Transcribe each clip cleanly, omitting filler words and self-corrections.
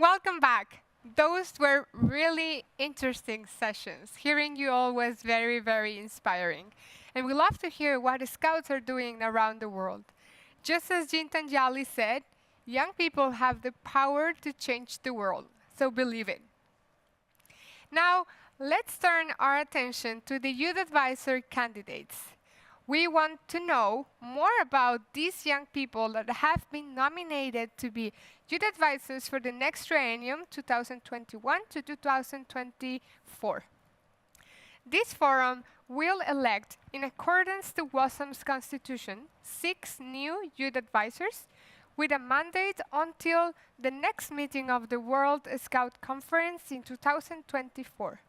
Welcome back. Those were really interesting sessions. Hearing you all was very, very inspiring. And we love to hear what the Scouts are doing around the world. Just as Jintan Jali said, young people have the power to change the world, so believe it. Now, let's turn our attention to the youth advisor candidates. We want to know more about these young people that have been nominated to be youth advisors for the next triennium, 2021 to 2024. This forum will elect, in accordance to WOSM's constitution, 6 new youth advisors with a mandate until the next meeting of the World Scout Conference in 2024.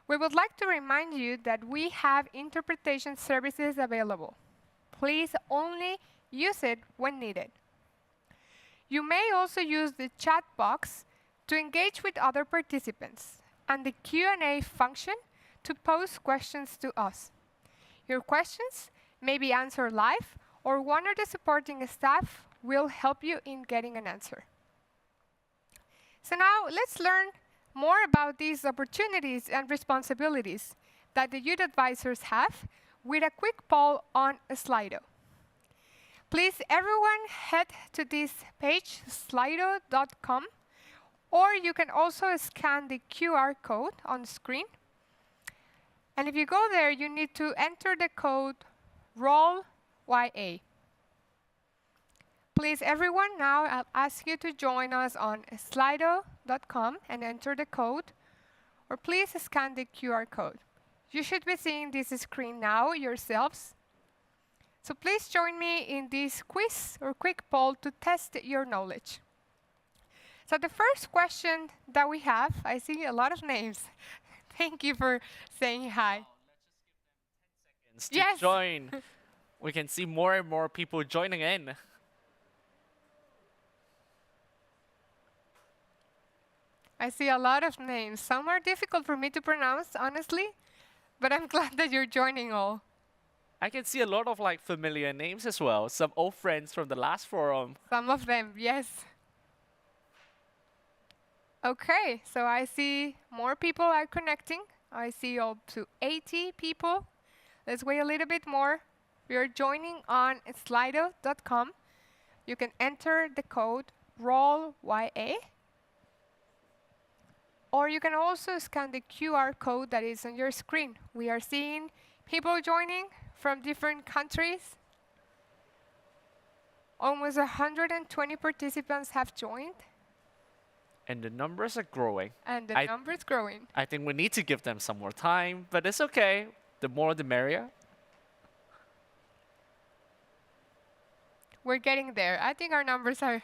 We would like to remind you that we have interpretation services available. Please only use it when needed. You may also use the chat box to engage with other participants and the Q&A function to pose questions to us. Your questions may be answered live, or one of the supporting staff will help you in getting an answer. So now let's learn more about these opportunities and responsibilities that the youth advisors have with a quick poll on Slido. Please, everyone, head to this page, slido.com, or you can also scan the QR code on the screen. And if you go there, you need to enter the code ROLLYA. Please, everyone, now I'll ask you to join us on slido.com and enter the code, or please scan the QR code. You should be seeing this screen now yourselves. So please join me in this quiz or quick poll to test your knowledge. So the first question that we have, I see a lot of names. Thank you for saying hi. Let's just give them 10 seconds to join. We can see more and more people joining in. I see a lot of names. Some are difficult for me to pronounce, honestly, but I'm glad that you're joining all. I can see a lot of familiar names as well. Some old friends from the last forum. Some of them, yes. Okay, so I see more people are connecting. I see up to 80 people. Let's wait a little bit more. We are joining on slido.com. You can enter the code ROLLYA. Or you can also scan the QR code that is on your screen. We are seeing people joining from different countries. Almost 120 participants have joined. And the numbers are growing. And the number is growing. I think we need to give them some more time, but it's okay. The more the merrier. We're getting there. I think our numbers are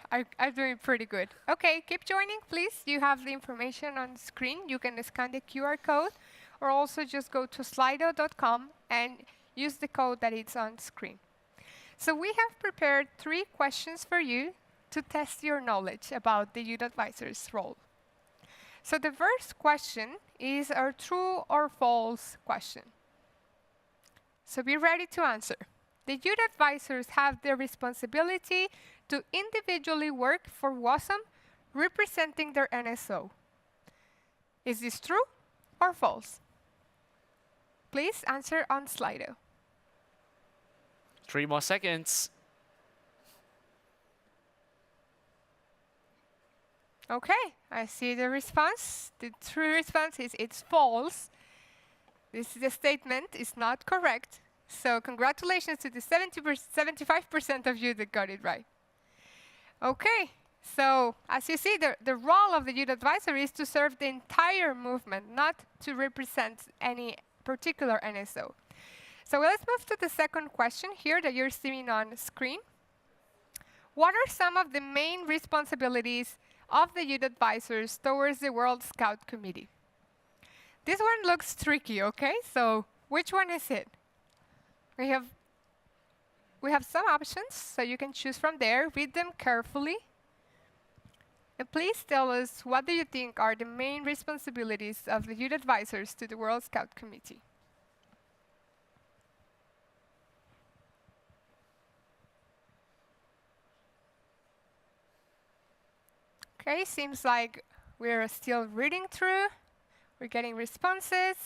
doing pretty good. Okay, keep joining, please. You have the information on the screen. You can scan the QR code, or also just go to slido.com and use the code that is on screen. So we have prepared 3 questions for you to test your knowledge about the youth advisor's role. So the first question is our true or false question. So be ready to answer. The youth advisors have the responsibility to individually work for WOSM, representing their NSO. Is this true or false? Please answer on Slido. 3 more seconds. Okay, I see the response. The true response is it's false. This is a statement, it's not correct. So congratulations to the 75% of you that got it right. Okay, so as you see, the role of the youth advisor is to serve the entire movement, not to represent any particular NSO. So let's move to the second question here that you're seeing on screen. What are some of the main responsibilities of the youth advisors towards the World Scout Committee? This one looks tricky, okay? So which one is it? We have some options, so you can choose from there. Read them carefully. And please tell us, what do you think are the main responsibilities of the youth advisors to the World Scout Committee? Okay, seems like we're still reading through. We're getting responses.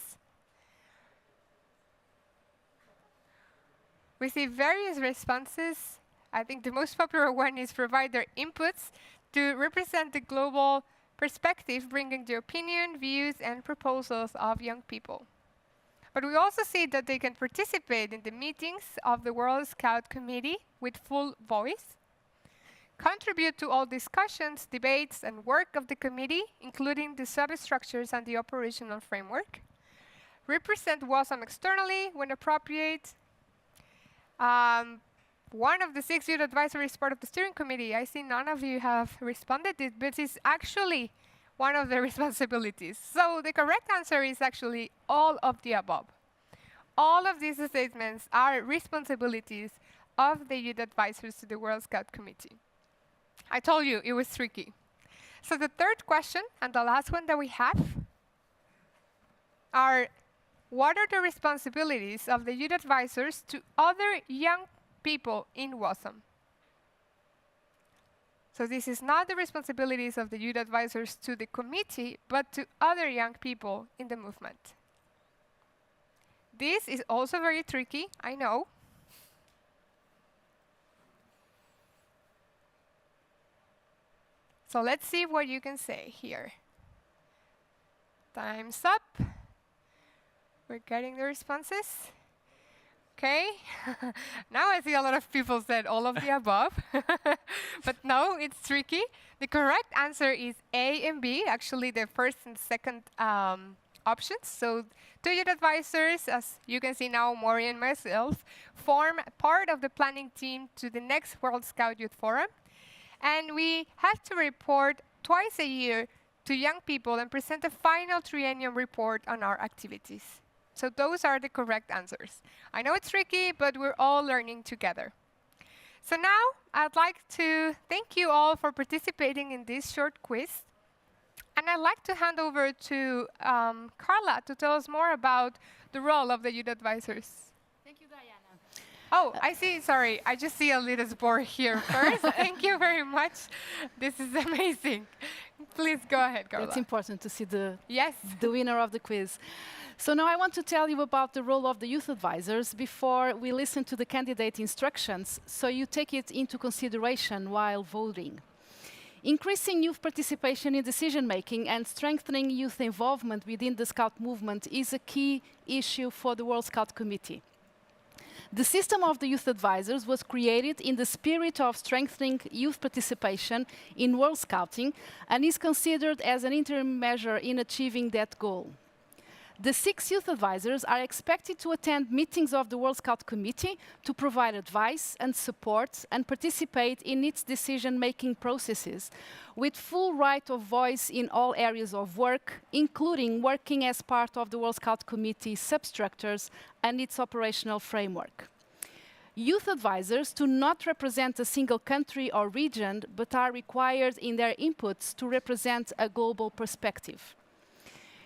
We see various responses. I think the most popular one is provide their inputs to represent the global perspective, bringing the opinion, views, and proposals of young people. But we also see that they can participate in the meetings of the World Scout Committee with full voice, contribute to all discussions, debates, and work of the committee, including the substructures and the operational framework, represent WOSM externally when appropriate. One of the 6 youth advisory is part of the steering committee. I see none of you have responded, but it's actually one of the responsibilities. So the correct answer is actually all of the above. All of these statements are responsibilities of the youth advisors to the World Scout Committee. I told you it was tricky. So the third question, and the last one that we have, are what are the responsibilities of the youth advisors to other young people in WOSM? So this is not the responsibilities of the youth advisors to the committee, but to other young people in the movement. This is also very tricky, I know. So let's see what you can say here. Time's up. We're getting the responses. Okay. Now I see a lot of people said all of the above. But no, it's tricky. The correct answer is A and B, actually the first and second options. So 2 youth advisors, as you can see now, Maury and myself, form part of the planning team to the next World Scout Youth Forum. And we have to report twice a year to young people and present a final triennial report on our activities. So those are the correct answers. I know it's tricky, but we're all learning together. So now I'd like to thank you all for participating in this short quiz. And I'd like to hand over to Carla to tell us more about the role of the youth advisors. Thank you, Diana. Oh, I see, sorry, I just see a little board here first. Thank you very much. This is amazing. Please go ahead, Carla. It's important to see the yes, the winner of the quiz. So now I want to tell you about the role of the youth advisors before we listen to the candidate instructions, so you take it into consideration while voting. Increasing youth participation in decision-making and strengthening youth involvement within the Scout movement is a key issue for the World Scout Committee. The system of the youth advisors was created in the spirit of strengthening youth participation in World Scouting and is considered as an interim measure in achieving that goal. The 6 youth advisors are expected to attend meetings of the World Scout Committee to provide advice and support and participate in its decision-making processes, with full right of voice in all areas of work, including working as part of the World Scout Committee substructures and its operational framework. Youth advisors do not represent a single country or region, but are required in their inputs to represent a global perspective.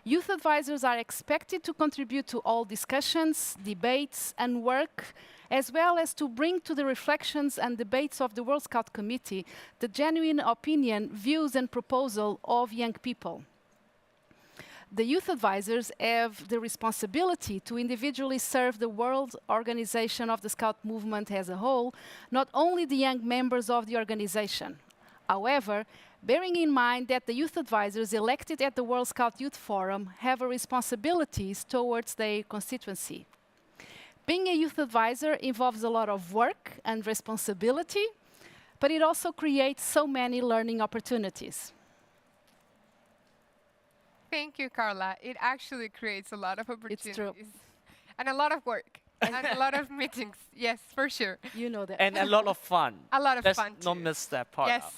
Youth advisors are expected to contribute to all discussions, debates, and work, as well as to bring to the reflections and debates of the World Scout Committee the genuine opinion, views, and proposal of young people. The youth advisors have the responsibility to individually serve the world organization of the Scout movement as a whole, not only the young members of the organization. However, bearing in mind that the youth advisors elected at the World Scout Youth Forum have a responsibilities towards their constituency. Being a youth advisor involves a lot of work and responsibility, but it also creates so many learning opportunities. thank you, Carla. It actually creates a lot of opportunities. It's true. And a lot of work. And a lot of meetings. Yes, for sure. You know that. And a lot of fun. A lot of Let's fun, not too. miss that part Yes. out.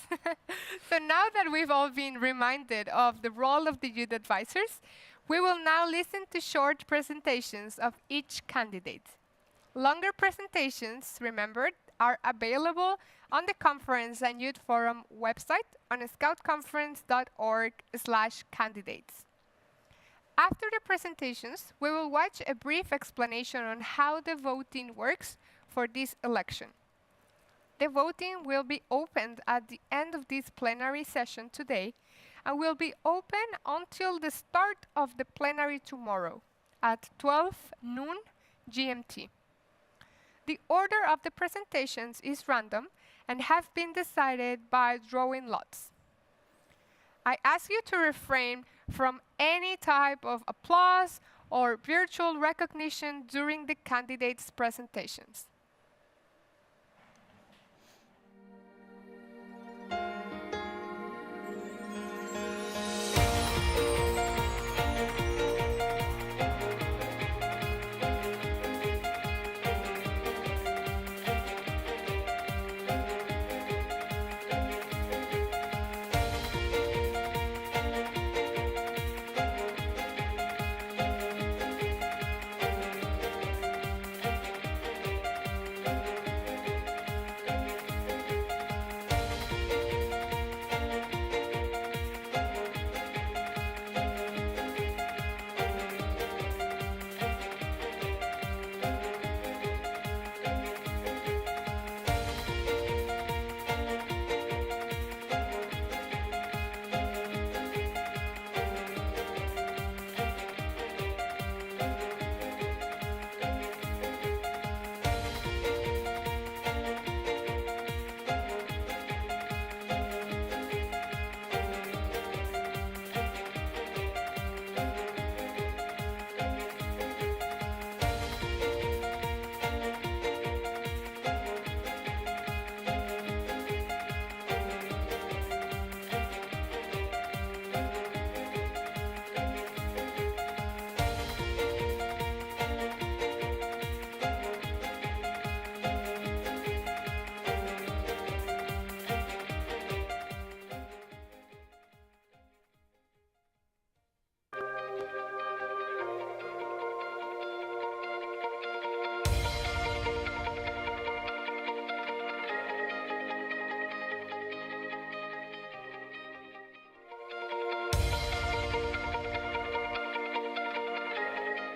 So now that we've all been reminded of the role of the youth advisors, we will now listen to short presentations of each candidate. Longer presentations, remembered, are available on the Conference and Youth Forum website on scoutconference.org/candidates. After the presentations, we will watch a brief explanation on how the voting works for this election. The voting will be opened at the end of this plenary session today and will be open until the start of the plenary tomorrow at 12 noon GMT. The order of the presentations is random and have been decided by drawing lots. I ask you to refrain from any type of applause or virtual recognition during the candidates' presentations.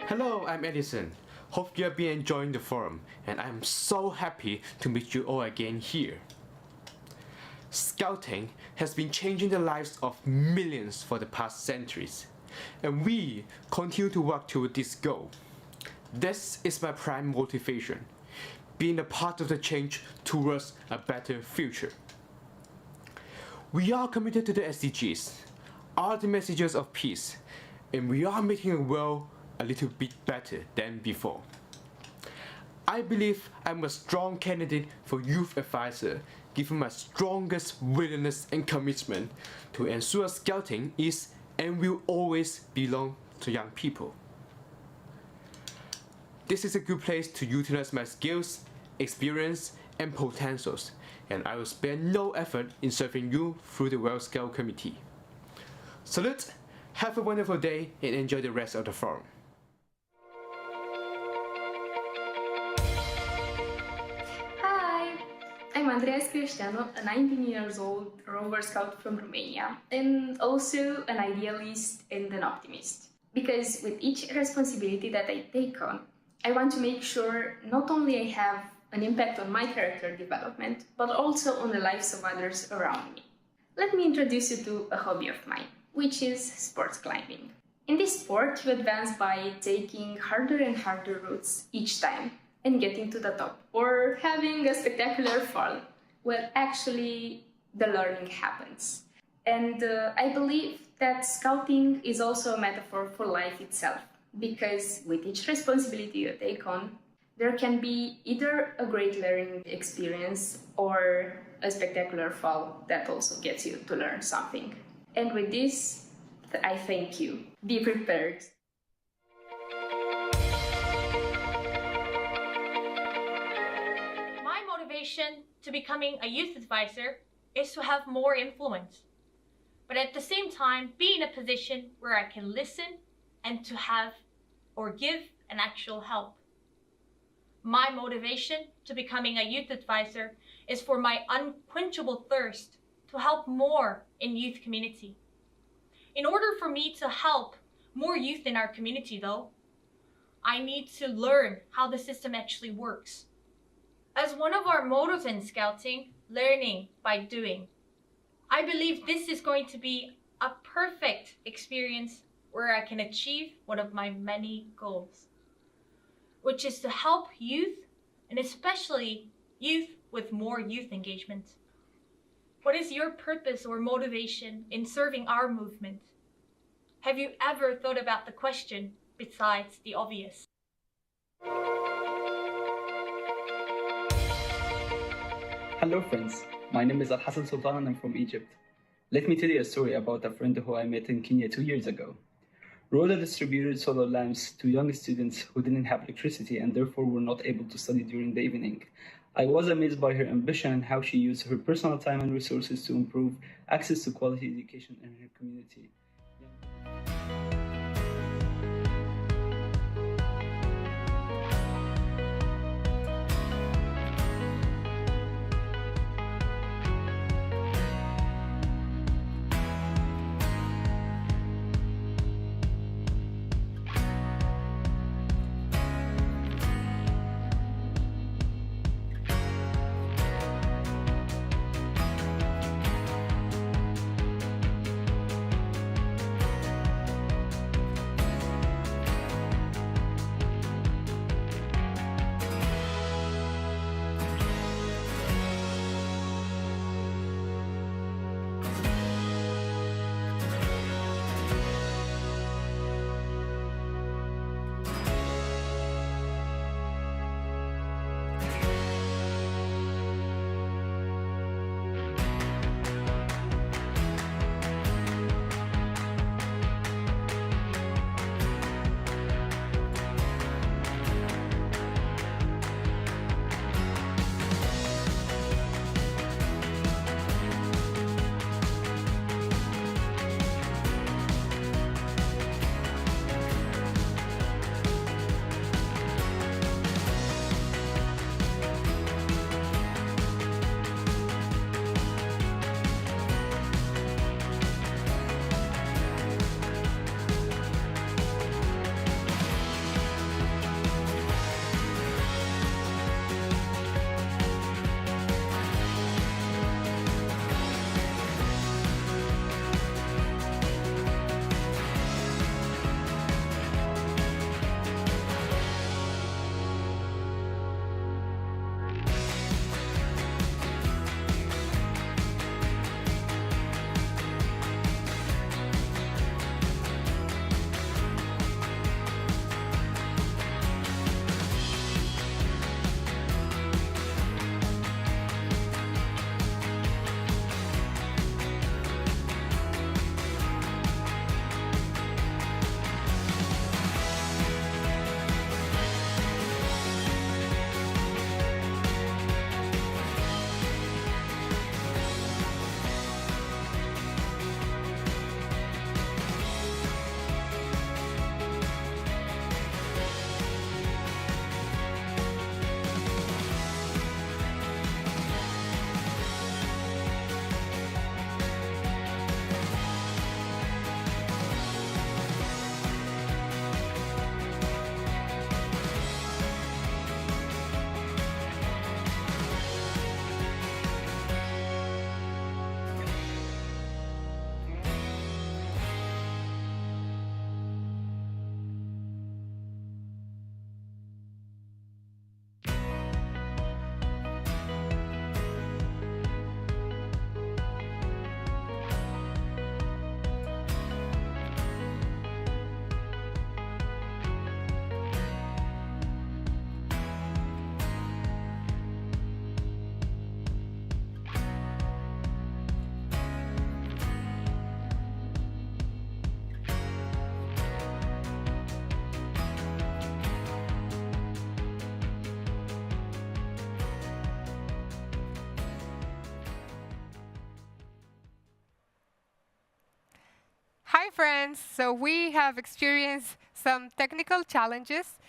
Hello, I'm Edison. Hope you have been enjoying the forum, and I'm so happy to meet you all again here. Scouting has been changing the lives of millions for the past centuries, and we continue to work toward this goal. This is my prime motivation, being a part of the change towards a better future. We are committed to the SDGs, are the messages of peace, and we are making a world a little bit better than before. I believe I'm a strong candidate for youth advisor, given my strongest willingness and commitment to ensure Scouting is and will always belong to young people. This is a good place to utilize my skills, experience, and potentials, and I will spare no effort in serving you through the World Scout Committee. Salute, have a wonderful day, and enjoy the rest of the forum. I'm Andreea Cristiano, a 19 years old Rover Scout from Romania, and also an idealist and an optimist. Because with each responsibility that I take on, I want to make sure not only I have an impact on my character development, but also on the lives of others around me. Let me introduce you to a hobby of mine, which is sports climbing. In this sport, you advance by taking harder and harder routes each time, and getting to the top, or having a spectacular fall, where actually the learning happens. And I believe that Scouting is also a metaphor for life itself, because with each responsibility you take on, there can be either a great learning experience or a spectacular fall that also gets you to learn something. And with this, I thank you. Be prepared. To becoming a youth advisor is to have more influence, but at the same time be in a position where I can listen and to have or give an actual help. My motivation to becoming a youth advisor is for my unquenchable thirst to help more in youth community. In order for me to help more youth in our community though, I need to learn how the system actually works. As one of our mottos in Scouting, learning by doing, I believe this is going to be a perfect experience where I can achieve one of my many goals, which is to help youth, and especially youth with more youth engagement. What is your purpose or motivation in serving our movement? Have you ever thought about the question besides the obvious? Hello friends, my name is Al-Hassan Sultan and I'm from Egypt. Let me tell you a story about a friend who I met in Kenya 2 years ago. Rhoda distributed solar lamps to young students who didn't have electricity and therefore were not able to study during the evening. I was amazed by her ambition and how she used her personal time and resources to improve access to quality education in her community. Hi, friends. So we have experienced some technical challenges,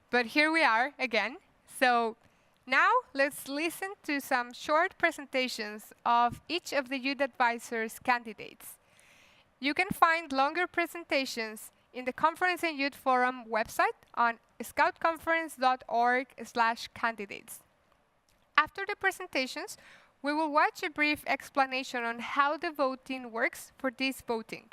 but here we are again. So now let's listen to some short presentations of each of the youth advisors candidates. You can find longer presentations in the Conference and Youth Forum website on scoutconference.org/candidates. After the presentations, we will watch a brief explanation on how the voting works for this voting.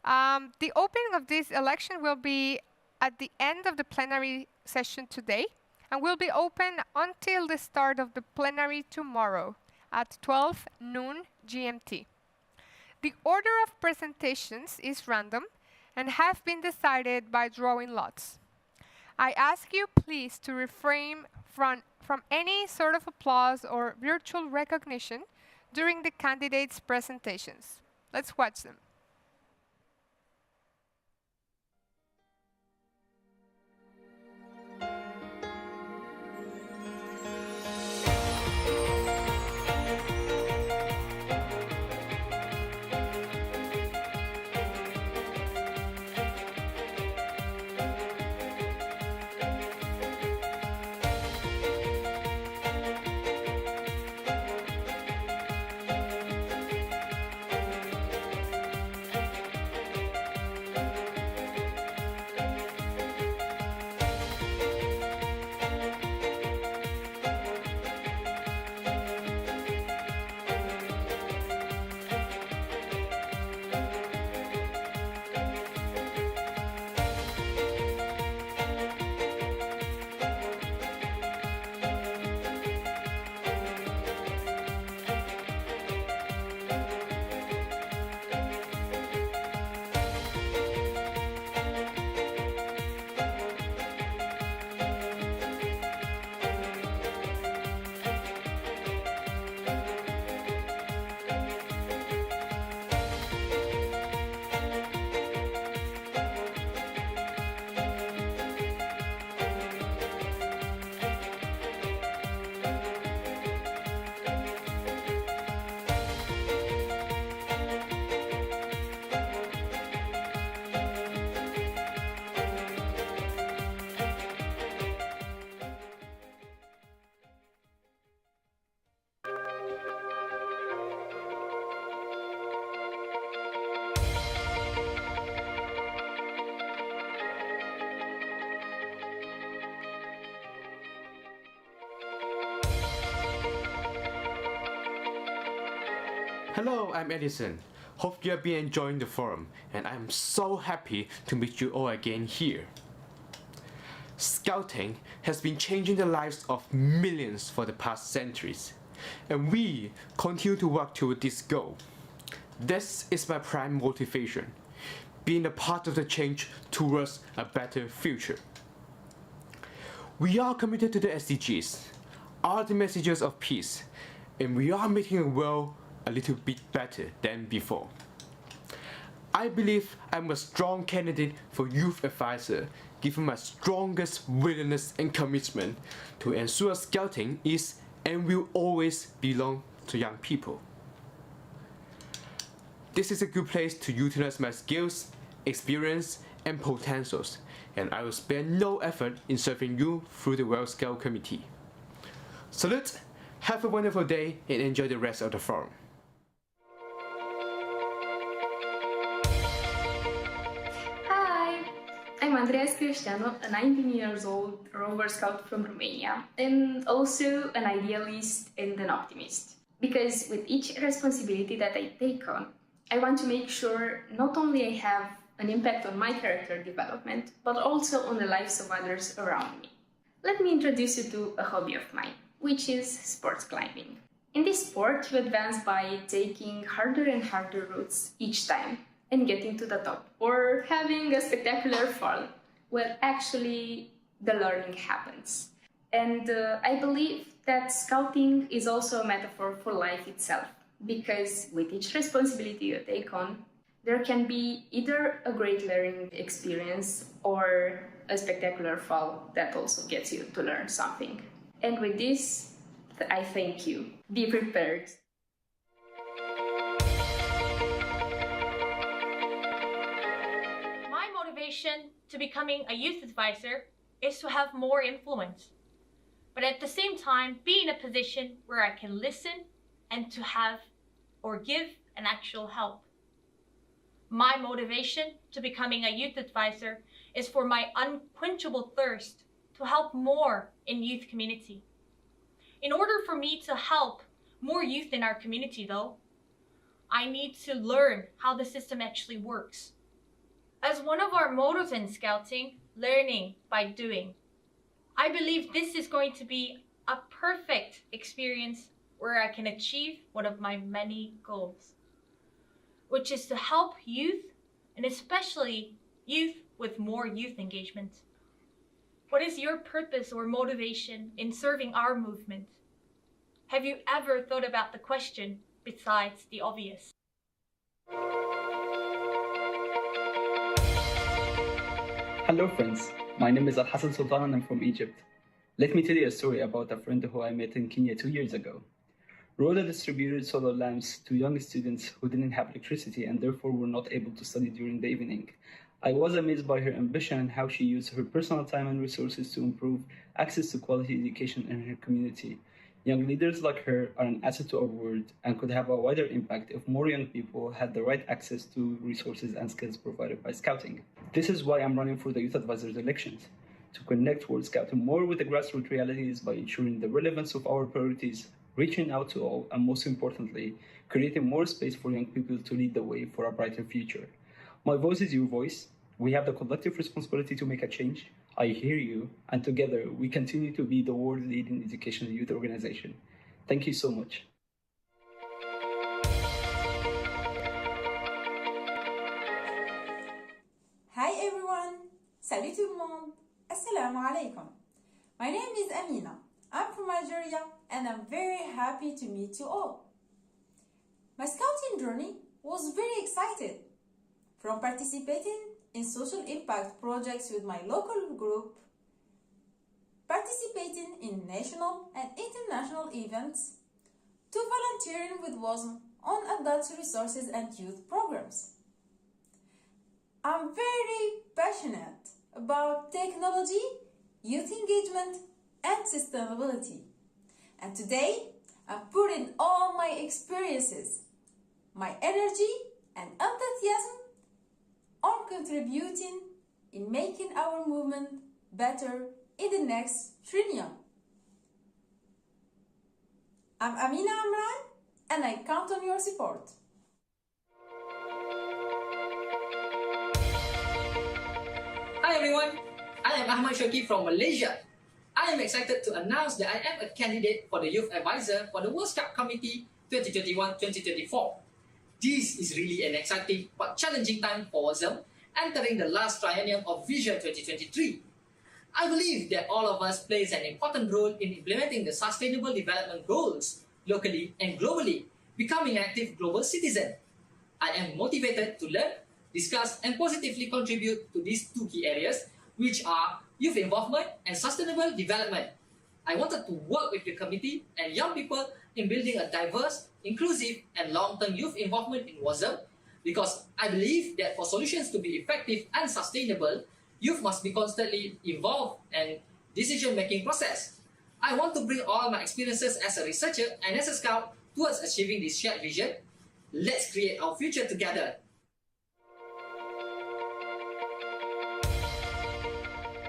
The opening of this election will be at the end of the plenary session today and will be open until the start of the plenary tomorrow at 12 noon GMT. The order of presentations is random and have been decided by drawing lots. I ask you please to refrain from any sort of applause or virtual recognition during the candidates' presentations. Let's watch them. Hello, I'm Edison. Hope you have been enjoying the forum, and I'm so happy to meet you all again here. Scouting has been changing the lives of millions for the past centuries, and we continue to work toward this goal. This is my prime motivation, being a part of the change towards a better future. We are committed to the SDGs, are the messages of peace, and we are making the world a little bit better than before. I believe I'm a strong candidate for youth advisor, given my strongest willingness and commitment to ensure Scouting is and will always belong to young people. This is a good place to utilize my skills, experience, and potentials, and I will spare no effort in serving you through the World Scout Committee. Salute, have a wonderful day, and enjoy the rest of the forum. I'm Andreea Cristiano, a 19 years old Rover Scout from Romania, and also an idealist and an optimist. Because with each responsibility that I take on, I want to make sure not only I have an impact on my character development, but also on the lives of others around me. Let me introduce you to a hobby of mine, which is sports climbing. In this sport, you advance by taking harder and harder routes each time, and getting to the top, or having a spectacular fall, where actually the learning happens. And I believe that Scouting is also a metaphor for life itself, because with each responsibility you take on, there can be either a great learning experience or a spectacular fall that also gets you to learn something. And with this, I thank you. Be prepared. To becoming a youth advisor is to have more influence, but at the same time be in a position where I can listen and to have or give an actual help. My motivation to becoming a youth advisor is for my unquenchable thirst to help more in youth community. In order for me to help more youth in our community, though, I need to learn how the system actually works. As one of our mottos in Scouting, learning by doing, I believe this is going to be a perfect experience where I can achieve one of my many goals, which is to help youth, and especially youth with more youth engagement. What is your purpose or motivation in serving our movement? Have you ever thought about the question besides the obvious? Hello friends, my name is Alhassan Sultan and I'm from Egypt. Let me tell you a story about a friend who I met in Kenya 2 years ago. Rhoda distributed solar lamps to young students who didn't have electricity and therefore were not able to study during the evening. I was amazed by her ambition and how she used her personal time and resources to improve access to quality education in her community. Young leaders like her are an asset to our world and could have a wider impact if more young people had the right access to resources and skills provided by Scouting. This is why I'm running for the Youth Advisors elections, to connect World Scouting more with the grassroots realities by ensuring the relevance of our priorities, reaching out to all, and most importantly, creating more space for young people to lead the way for a brighter future. My voice is your voice. We have the collective responsibility to make a change. I hear you, and together we continue to be the world leading educational youth organization. Thank you so much. Hi everyone! Salut tout le monde! Assalamu alaikum! My name is Amina. I'm from Algeria and I'm very happy to meet you all. My scouting journey was very exciting. From participating in social impact projects with my local group, participating in national and international events, to volunteering with WOSM on adult resources and youth programs. I'm very passionate about technology, youth engagement, and sustainability. And today, I'm putting all my experiences, my energy, and enthusiasm on contributing in making our movement better in the next triennial. I'm Amina Amran, and I count on your support. Hi everyone, I am Ahmad from Malaysia. I am excited to announce that I am a candidate for the Youth Advisor for the World Scout Committee 2021-2024. This is really an exciting but challenging time for WOSM, entering the last triennial of Vision 2023. I believe that all of us plays an important role in implementing the Sustainable Development Goals locally and globally, becoming an active global citizen. I am motivated to learn, discuss and positively contribute to these two key areas, which are youth involvement and sustainable development. I wanted to work with the committee and young people in building a diverse, inclusive and long-term youth involvement in WOSM, because I believe that for solutions to be effective and sustainable, youth must be constantly involved in decision-making process. I want to bring all my experiences as a researcher and as a scout towards achieving this shared vision. Let's create our future together.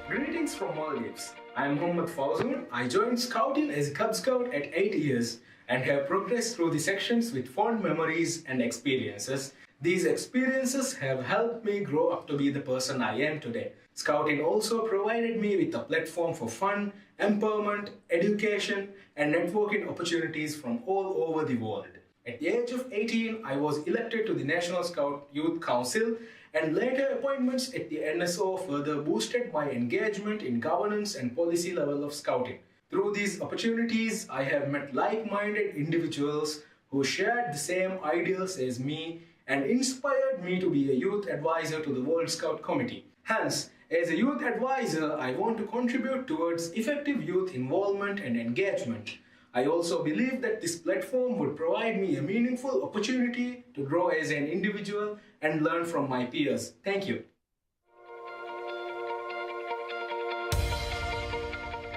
Greetings from Maldives. I am Muhammad Fawzun. I joined Scouting as a Cub Scout at 8 years and have progressed through the sections with fond memories and experiences. These experiences have helped me grow up to be the person I am today. Scouting also provided me with a platform for fun, empowerment, education, and networking opportunities from all over the world. At the age of 18, I was elected to the National Scout Youth Council, and later appointments at the NSO further boosted my engagement in governance and policy level of Scouting. Through these opportunities, I have met like-minded individuals who shared the same ideals as me and inspired me to be a youth advisor to the World Scout Committee. Hence, as a youth advisor, I want to contribute towards effective youth involvement and engagement. I also believe that this platform would provide me a meaningful opportunity to grow as an individual and learn from my peers. Thank you.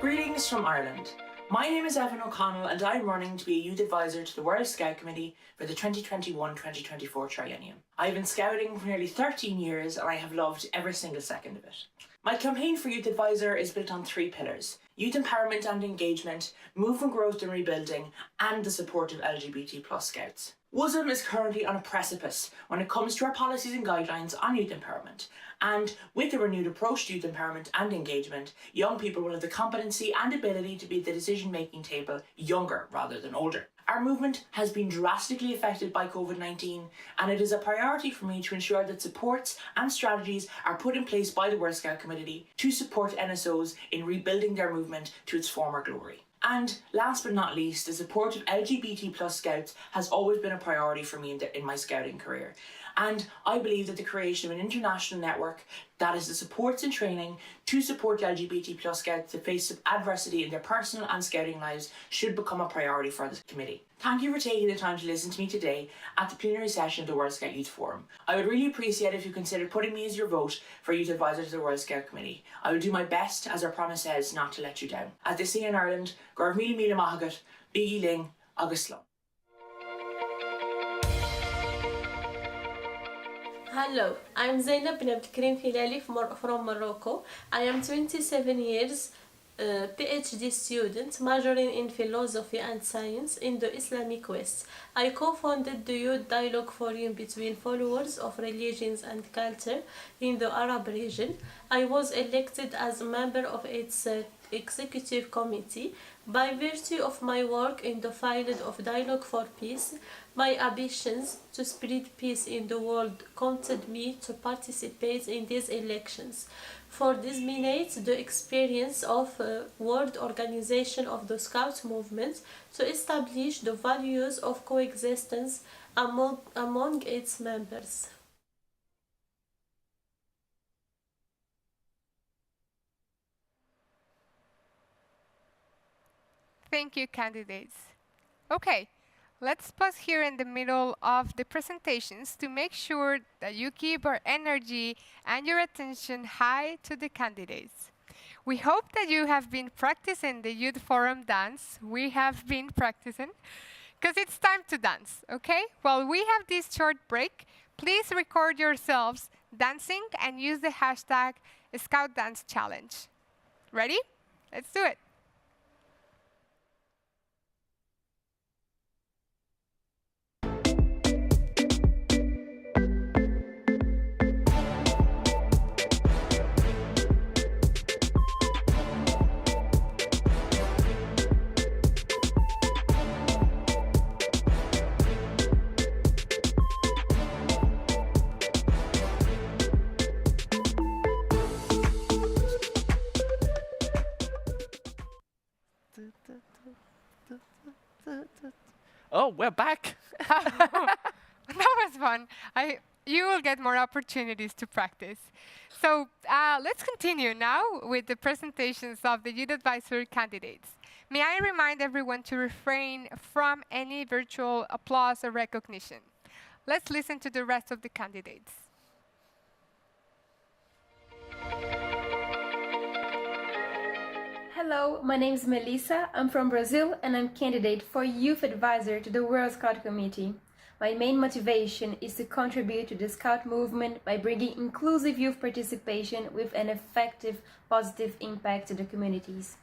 Greetings from Ireland. My name is Evan O'Connell and I'm running to be a youth advisor to the World Scout Committee for the 2021-2024 triennium. I have been scouting for nearly 13 years and I have loved every single second of it. My campaign for Youth Advisor is built on 3 pillars: youth empowerment and engagement, movement growth and rebuilding, and the support of LGBT+ Scouts. WOSM is currently on a precipice when it comes to our policies and guidelines on youth empowerment. And with a renewed approach to youth empowerment and engagement, young people will have the competency and ability to be at the decision-making table younger rather than older. Our movement has been drastically affected by COVID-19, and it is a priority for me to ensure that supports and strategies are put in place by the World Scout Committee to support NSOs in rebuilding their movement to its former glory. And last but not least, the support of LGBT+ Scouts has always been a priority for me in my scouting career. And I believe that the creation of an international network that is the supports and training to support LGBT+ Scouts to face adversity in their personal and scouting lives should become a priority for the committee. Thank you for taking the time to listen to me today at the plenary session of the World Scout Youth Forum. I would really appreciate if you considered putting me as your vote for Youth Advisor to the World Scout Committee. I will do my best, as our promise says, not to let you down. As they say in Ireland, Gorv Mila Mila Mahagat, Biggie Ling, August Slum. Hello, I'm Zainab bin Abdelkarim Filali from Morocco. I am 27 years, PhD student, majoring in philosophy and science in the Islamic West. I co-founded the Youth Dialogue Forum between followers of religions and culture in the Arab region. I was elected as a member of its executive committee. By virtue of my work in the field of dialogue for peace, my ambitions to spread peace in the world prompted me to participate in these elections. For disseminate the experience of World Organization of the Scout Movement to establish the values of coexistence among its members. Thank you, candidates. Okay, let's pause here in the middle of the presentations to make sure that you keep our energy and your attention high to the candidates. We hope that you have been practicing the Youth Forum dance. We have been practicing, because it's time to dance, okay? While we have this short break, please record yourselves dancing and use the hashtag #ScoutDanceChallenge. Ready? Let's do it. Oh, we're back. That was fun. You will get more opportunities to practice. So let's continue now with the presentations of the Youth Advisor candidates. May I remind everyone to refrain from any virtual applause or recognition. Let's listen to the rest of the candidates. Hello, my name is Melissa. I'm from Brazil and I'm candidate for Youth Advisor to the World Scout Committee. My main motivation is to contribute to the Scout movement by bringing inclusive youth participation with an effective, positive impact to the communities.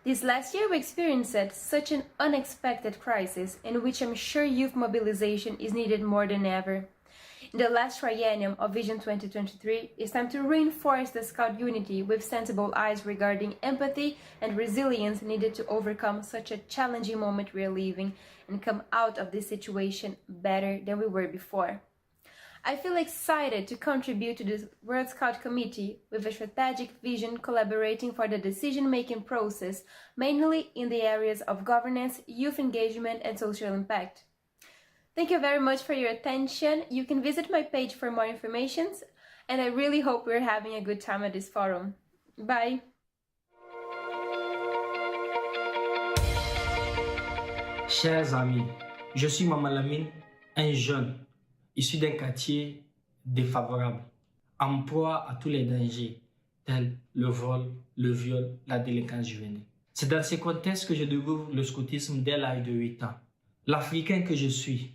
This last year we experienced such an unexpected crisis in which I'm sure youth mobilization is needed more than ever. In the last triennium of Vision 2023, it's time to reinforce the Scout unity with sensible eyes regarding empathy and resilience needed to overcome such a challenging moment we are living and come out of this situation better than we were before. I feel excited to contribute to the World Scout Committee with a strategic vision collaborating for the decision-making process, mainly in the areas of governance, youth engagement and social impact. Thank you very much for your attention. You can visit my page for more information, and I really hope we're having a good time at this forum. Bye! Chers amis, je suis Maman Lamine, un jeune issu d'un quartier défavorable, en proie à tous les dangers, tels le vol, le viol, la délinquance juvénile. C'est dans ces contextes que je découvre le scoutisme dès l'âge de 8 ans. L'Africain que je suis,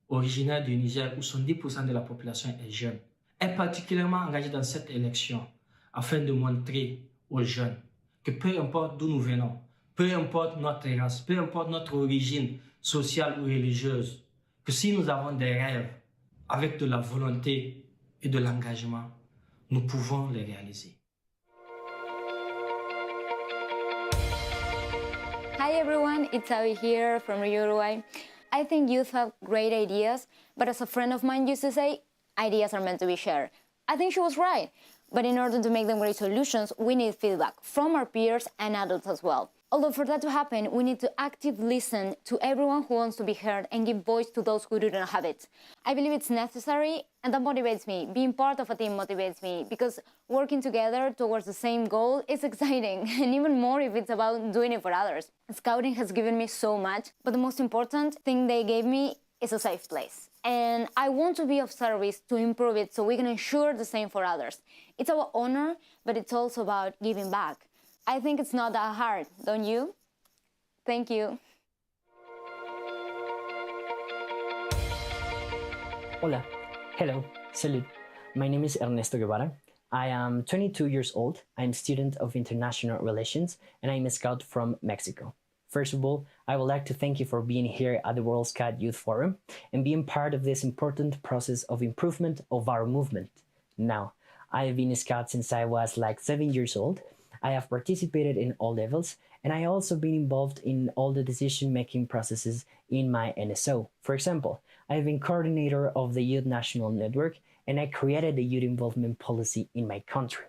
originaire du Niger où 70% de la population est jeune, est particulièrement engagé dans cette élection afin de montrer aux jeunes que peu importe d'où nous venons, peu importe notre race, peu importe notre origine sociale ou religieuse, que si nous avons des rêves avec de la volonté et de l'engagement, nous pouvons les réaliser. Hi everyone, it's Abby here from Uruguay. I think youth have great ideas, but as a friend of mine used to say, ideas are meant to be shared. I think she was right, but in order to make them great solutions, we need feedback from our peers and adults as well. Although for that to happen, we need to actively listen to everyone who wants to be heard and give voice to those who do not have it. I believe it's necessary, and that motivates me. Being part of a team motivates me, because working together towards the same goal is exciting, and even more if it's about doing it for others. Scouting has given me so much, but the most important thing they gave me is a safe place. And I want to be of service to improve it so we can ensure the same for others. It's about honor, but it's also about giving back. I think it's not that hard, don't you? Thank you. Hola. Hello. Salud. My name is Ernesto Guevara. I am 22 years old. I'm a student of international relations, and I'm a scout from Mexico. First of all, I would like to thank you for being here at the World Scout Youth Forum and being part of this important process of improvement of our movement. Now, I've been a scout since I was like 7 years old. I have participated in all levels, and I also been involved in all the decision-making processes in my NSO. For example, I've been coordinator of the Youth National Network, and I created the youth involvement policy in my country.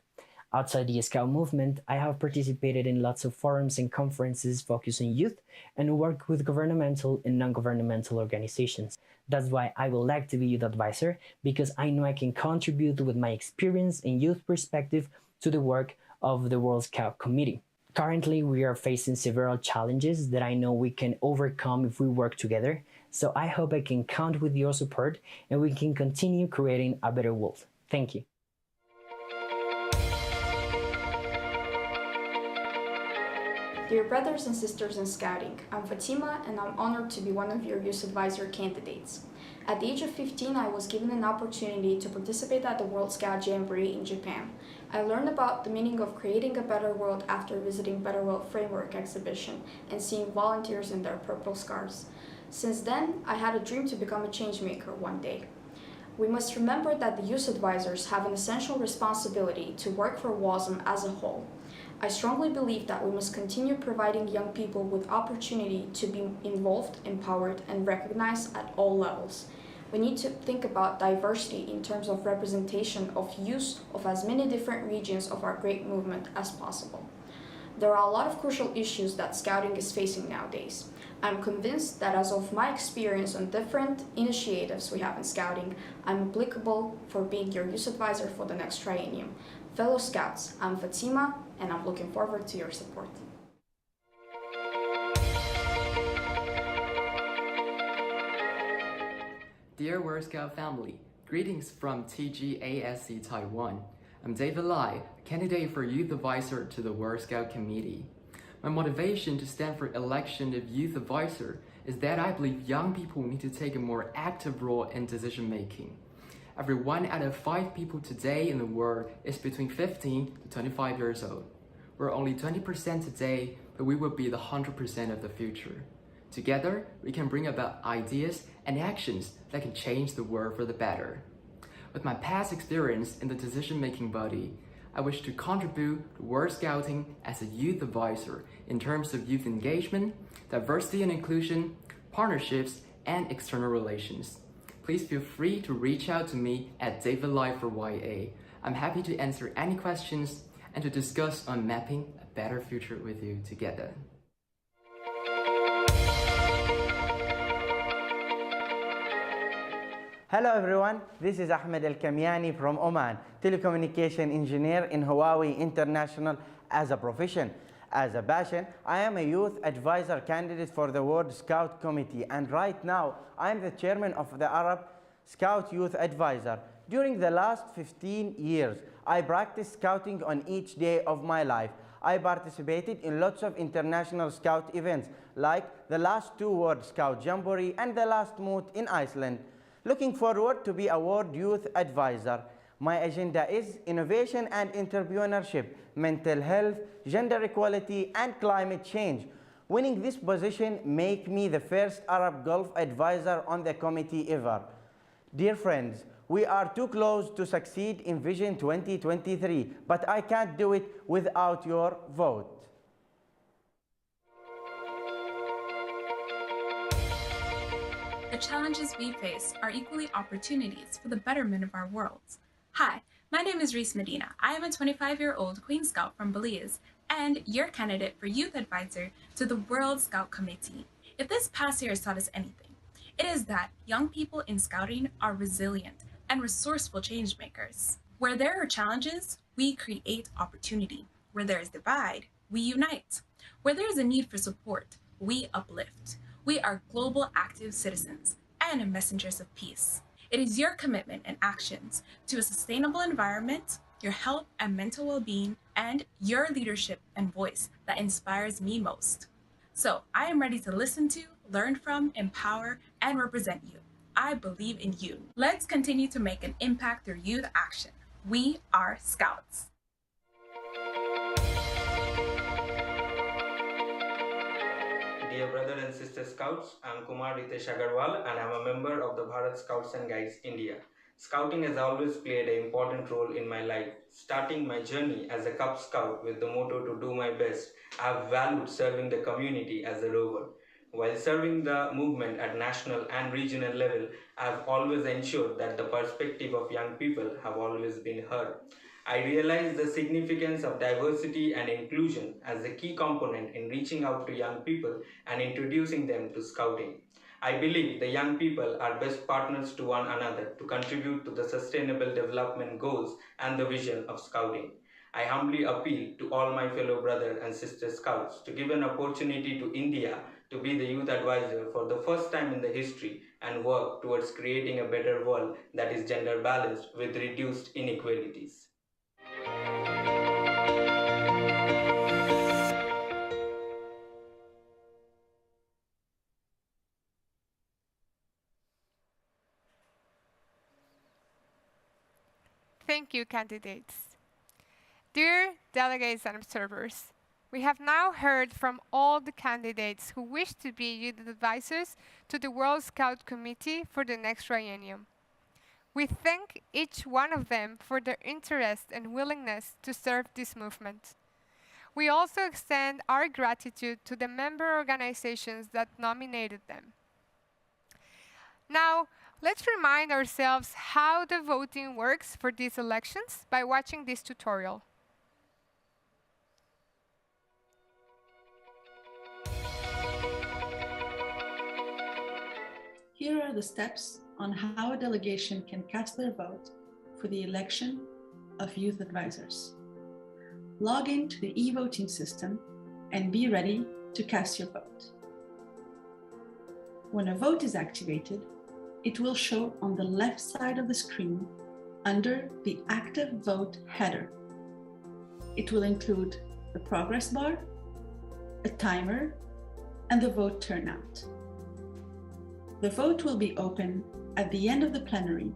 Outside the Scout movement, I have participated in lots of forums and conferences focused on youth and worked with governmental and non-governmental organizations. That's why I would like to be youth advisor, because I know I can contribute with my experience and youth perspective to the work of the World Scout Committee. Currently, we are facing several challenges that I know we can overcome if we work together, so I hope I can count with your support and we can continue creating a better world. Thank you. Dear brothers and sisters in Scouting, I'm Fatima and I'm honored to be one of your youth advisor candidates. At the age of 15, I was given an opportunity to participate at the World Scout Jamboree in Japan. I learned about the meaning of creating a better world after visiting Better World Framework exhibition and seeing volunteers in their purple scarves. Since then, I had a dream to become a change maker one day. We must remember that the youth advisors have an essential responsibility to work for WOSM as a whole. I strongly believe that we must continue providing young people with opportunity to be involved, empowered, and recognized at all levels. We need to think about diversity in terms of representation of youth of as many different regions of our great movement as possible. There are a lot of crucial issues that Scouting is facing nowadays. I'm convinced that as of my experience on different initiatives we have in Scouting, I'm applicable for being your youth advisor for the next triennium. Fellow Scouts, I'm Fatima, and I'm looking forward to your support. Dear World Scout family, greetings from TGASC Taiwan. I'm David Lai, candidate for Youth Advisor to the World Scout Committee. My motivation to stand for election of Youth Advisor is that I believe young people need to take a more active role in decision making. Every 1 out of 5 people today in the world is between 15 to 25 years old. We're only 20% today, but we will be the 100% of the future. Together, we can bring about ideas and actions that can change the world for the better. With my past experience in the decision-making body, I wish to contribute to World Scouting as a youth advisor in terms of youth engagement, diversity and inclusion, partnerships, and external relations. Please feel free to reach out to me at David Lai for YA. I'm happy to answer any questions and to discuss on mapping a better future with you together. Hello everyone, this is Ahmad Al-Kamiani from Oman, telecommunication engineer in Huawei International as a profession. As a passion, I am a youth advisor candidate for the World Scout Committee, and right now I am the chairman of the Arab Scout Youth Advisor. During the last 15 years, I practiced scouting on each day of my life. I participated in lots of international scout events, like the last 2 World Scout Jamboree and the last moot in Iceland. Looking forward to be a World Youth Advisor. My agenda is innovation and entrepreneurship, mental health, gender equality, and climate change. Winning this position make me the first Arab Gulf advisor on the committee ever. Dear friends, we are too close to succeed in Vision 2023, but I can't do it without your vote. The challenges we face are equally opportunities for the betterment of our worlds. Hi, my name is Reese Medina. I am a 25-year-old Queen Scout from Belize and your candidate for Youth Advisor to the World Scout Committee. If this past year has taught us anything, it is that young people in Scouting are resilient and resourceful change makers. Where there are challenges, we create opportunity. Where there is divide, we unite. Where there is a need for support, we uplift. We are global active citizens and messengers of peace. It is your commitment and actions to a sustainable environment, your health and mental well-being, and your leadership and voice that inspires me most. So I am ready to listen to, learn from, empower, and represent you. I believe in you. Let's continue to make an impact through youth action. We are Scouts. Dear brother and sister Scouts, I am Kumar Ritesh Agarwal and I am a member of the Bharat Scouts and Guides India. Scouting has always played an important role in my life. Starting my journey as a Cub Scout with the motto to do my best, I have valued serving the community as a rover. While serving the movement at national and regional level, I have always ensured that the perspective of young people have always been heard. I realize the significance of diversity and inclusion as a key component in reaching out to young people and introducing them to Scouting. I believe the young people are best partners to one another to contribute to the sustainable development goals and the vision of Scouting. I humbly appeal to all my fellow brother and sister Scouts to give an opportunity to India to be the youth advisor for the first time in the history and work towards creating a better world that is gender balanced with reduced inequalities. Thank you, candidates. Dear delegates and observers, we have now heard from all the candidates who wish to be youth advisors to the World Scout Committee for the next triennium. We thank each one of them for their interest and willingness to serve this movement. We also extend our gratitude to the member organizations that nominated them. Now, let's remind ourselves how the voting works for these elections by watching this tutorial. Here are the steps on how a delegation can cast their vote for the election of youth advisors. Log into the e-voting system and be ready to cast your vote. When a vote is activated, it will show on the left side of the screen under the active vote header. It will include the progress bar, a timer, and the vote turnout. The vote will be open at the end of the plenary.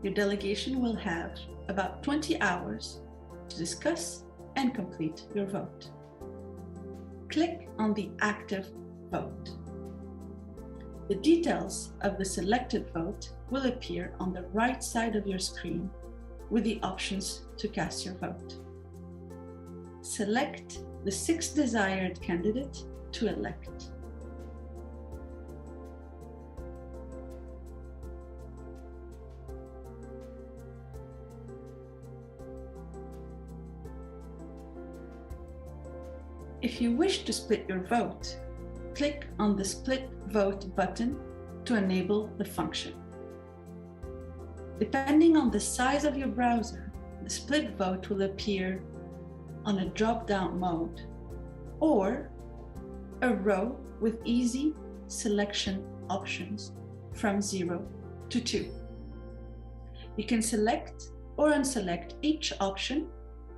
Your delegation will have about 20 hours to discuss and complete your vote. Click on the active vote. The details of the selected vote will appear on the right side of your screen with the options to cast your vote. Select the 6th desired candidate to elect. If you wish to split your vote, click on the Split Vote button to enable the function. Depending on the size of your browser, the split vote will appear on a drop-down mode or a row with easy selection options from 0 to 2. You can select or unselect each option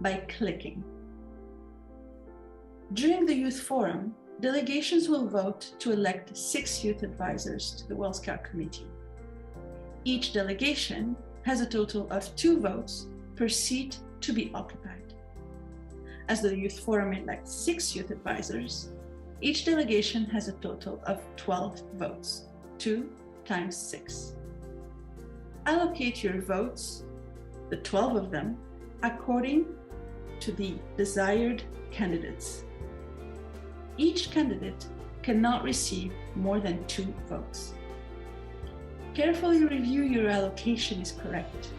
by clicking. During the Youth Forum, delegations will vote to elect 6 youth advisors to the World Scout Committee. Each delegation has a total of 2 votes per seat to be occupied. As the Youth Forum elects 6 youth advisors, each delegation has a total of 12 votes, 2 times 6. Allocate your votes, the 12 of them, according to the desired candidates. Each candidate cannot receive more than 2 votes. Carefully review your allocation is correct.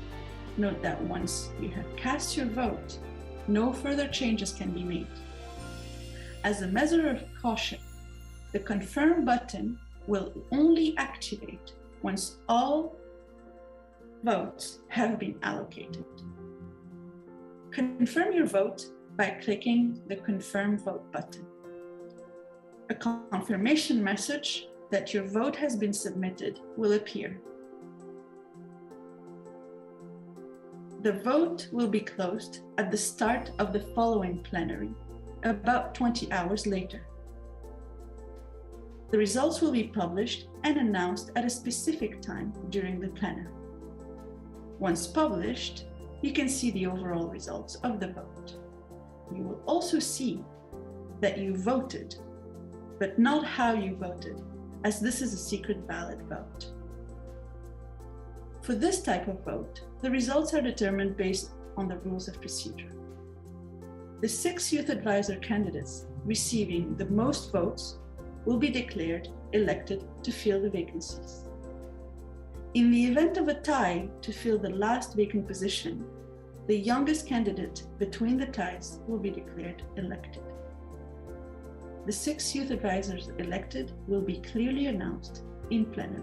Note that once you have cast your vote, no further changes can be made. As a measure of caution, the confirm button will only activate once all votes have been allocated. Confirm your vote by clicking the confirm vote button. A confirmation message that your vote has been submitted will appear. The vote will be closed at the start of the following plenary, about 20 hours later. The results will be published and announced at a specific time during the plenary. Once published, you can see the overall results of the vote. You will also see that you voted, but not how you voted, as this is a secret ballot vote. For this type of vote, the results are determined based on the rules of procedure. The 6 youth advisor candidates receiving the most votes will be declared elected to fill the vacancies. In the event of a tie to fill the last vacant position, the youngest candidate between the ties will be declared elected. The 6 youth advisors elected will be clearly announced in plenary.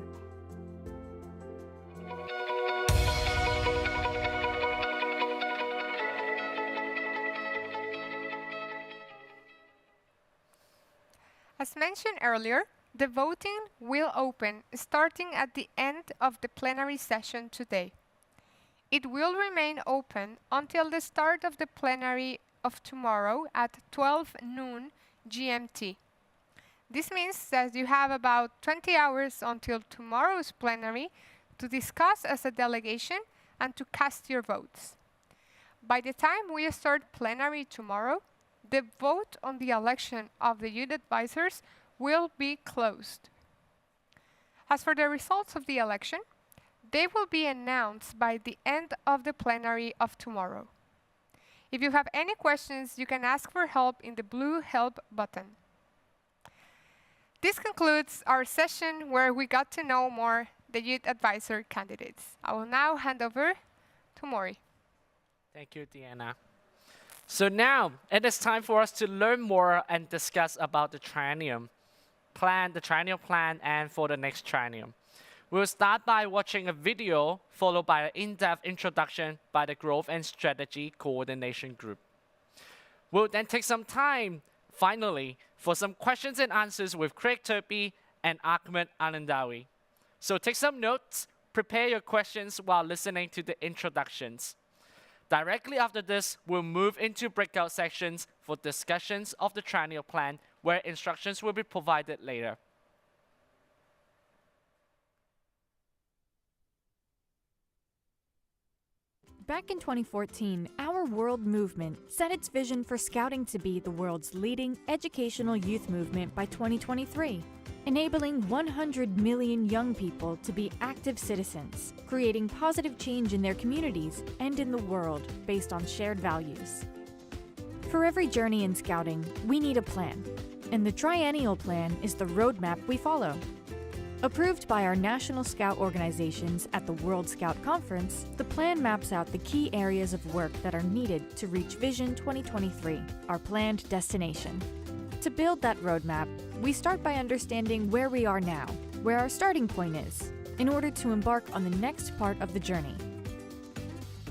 As mentioned earlier, the voting will open starting at the end of the plenary session today. It will remain open until the start of the plenary of tomorrow at 12 noon GMT. This means that you have about 20 hours until tomorrow's plenary to discuss as a delegation and to cast your votes. By the time we start plenary tomorrow, the vote on the election of the youth advisors will be closed. As for the results of the election, they will be announced by the end of the plenary of tomorrow. If you have any questions, you can ask for help in the blue help button. This concludes our session where we got to know more the youth advisor candidates. I will now hand over to Maury. Thank you, Deanna. So now it is time for us to learn more and discuss about the triennial plan, and for the next triennium. We'll start by watching a video followed by an in-depth introduction by the Growth and Strategy Coordination Group. We'll then take some time, finally, for some questions and answers with Craig Turpie and Ahmad Alhendawi. So take some notes, prepare your questions while listening to the introductions. Directly after this, we'll move into breakout sections for discussions of the triennial plan, where instructions will be provided later. Back in 2014, our World Movement set its vision for Scouting to be the world's leading educational youth movement by 2023, enabling 100 million young people to be active citizens, creating positive change in their communities and in the world based on shared values. For every journey in Scouting, we need a plan, and the Triennial Plan is the roadmap we follow. Approved by our national Scout organizations at the World Scout Conference, the plan maps out the key areas of work that are needed to reach Vision 2023, our planned destination. To build that roadmap, we start by understanding where we are now, where our starting point is, in order to embark on the next part of the journey.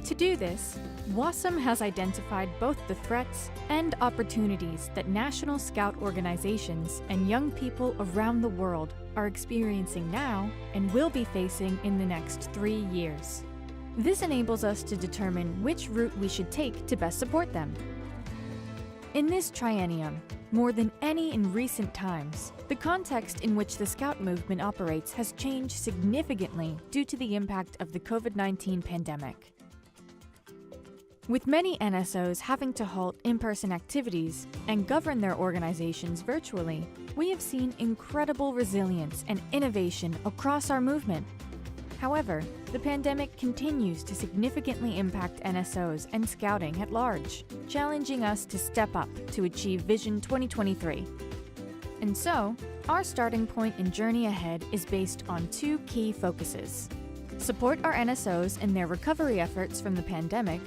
To do this, WOSM has identified both the threats and opportunities that national Scout organizations and young people around the world are experiencing now and will be facing in the next 3 years. This enables us to determine which route we should take to best support them. In this triennium, More than any in recent times, the context in which the Scout movement operates has changed significantly due to the impact of the COVID-19 pandemic. With many NSOs having to halt in-person activities and govern their organizations virtually, we have seen incredible resilience and innovation across our movement. However, the pandemic continues to significantly impact NSOs and Scouting at large, challenging us to step up to achieve Vision 2023. And so, our starting point and journey ahead is based on two key focuses: support our NSOs in their recovery efforts from the pandemic,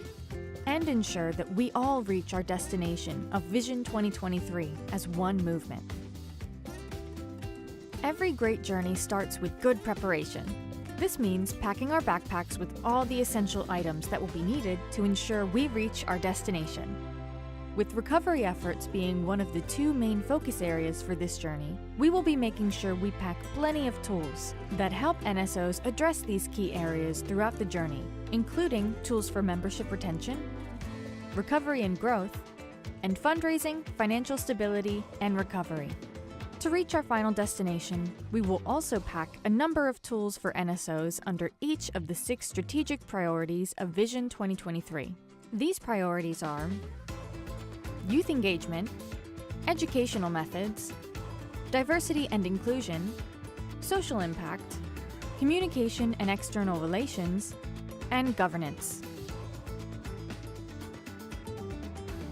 and ensure that we all reach our destination of Vision 2023 as one movement. Every great journey starts with good preparation. This means packing our backpacks with all the essential items that will be needed to ensure we reach our destination. With recovery efforts being one of the two main focus areas for this journey, we will be making sure we pack plenty of tools that help NSOs address these key areas throughout the journey, including tools for membership retention, recovery and growth, and fundraising, financial stability, and recovery. To reach our final destination, we will also pack a number of tools for NSOs under each of the 6 strategic priorities of Vision 2023. These priorities are youth engagement, educational methods, diversity and inclusion, social impact, communication and external relations, and governance.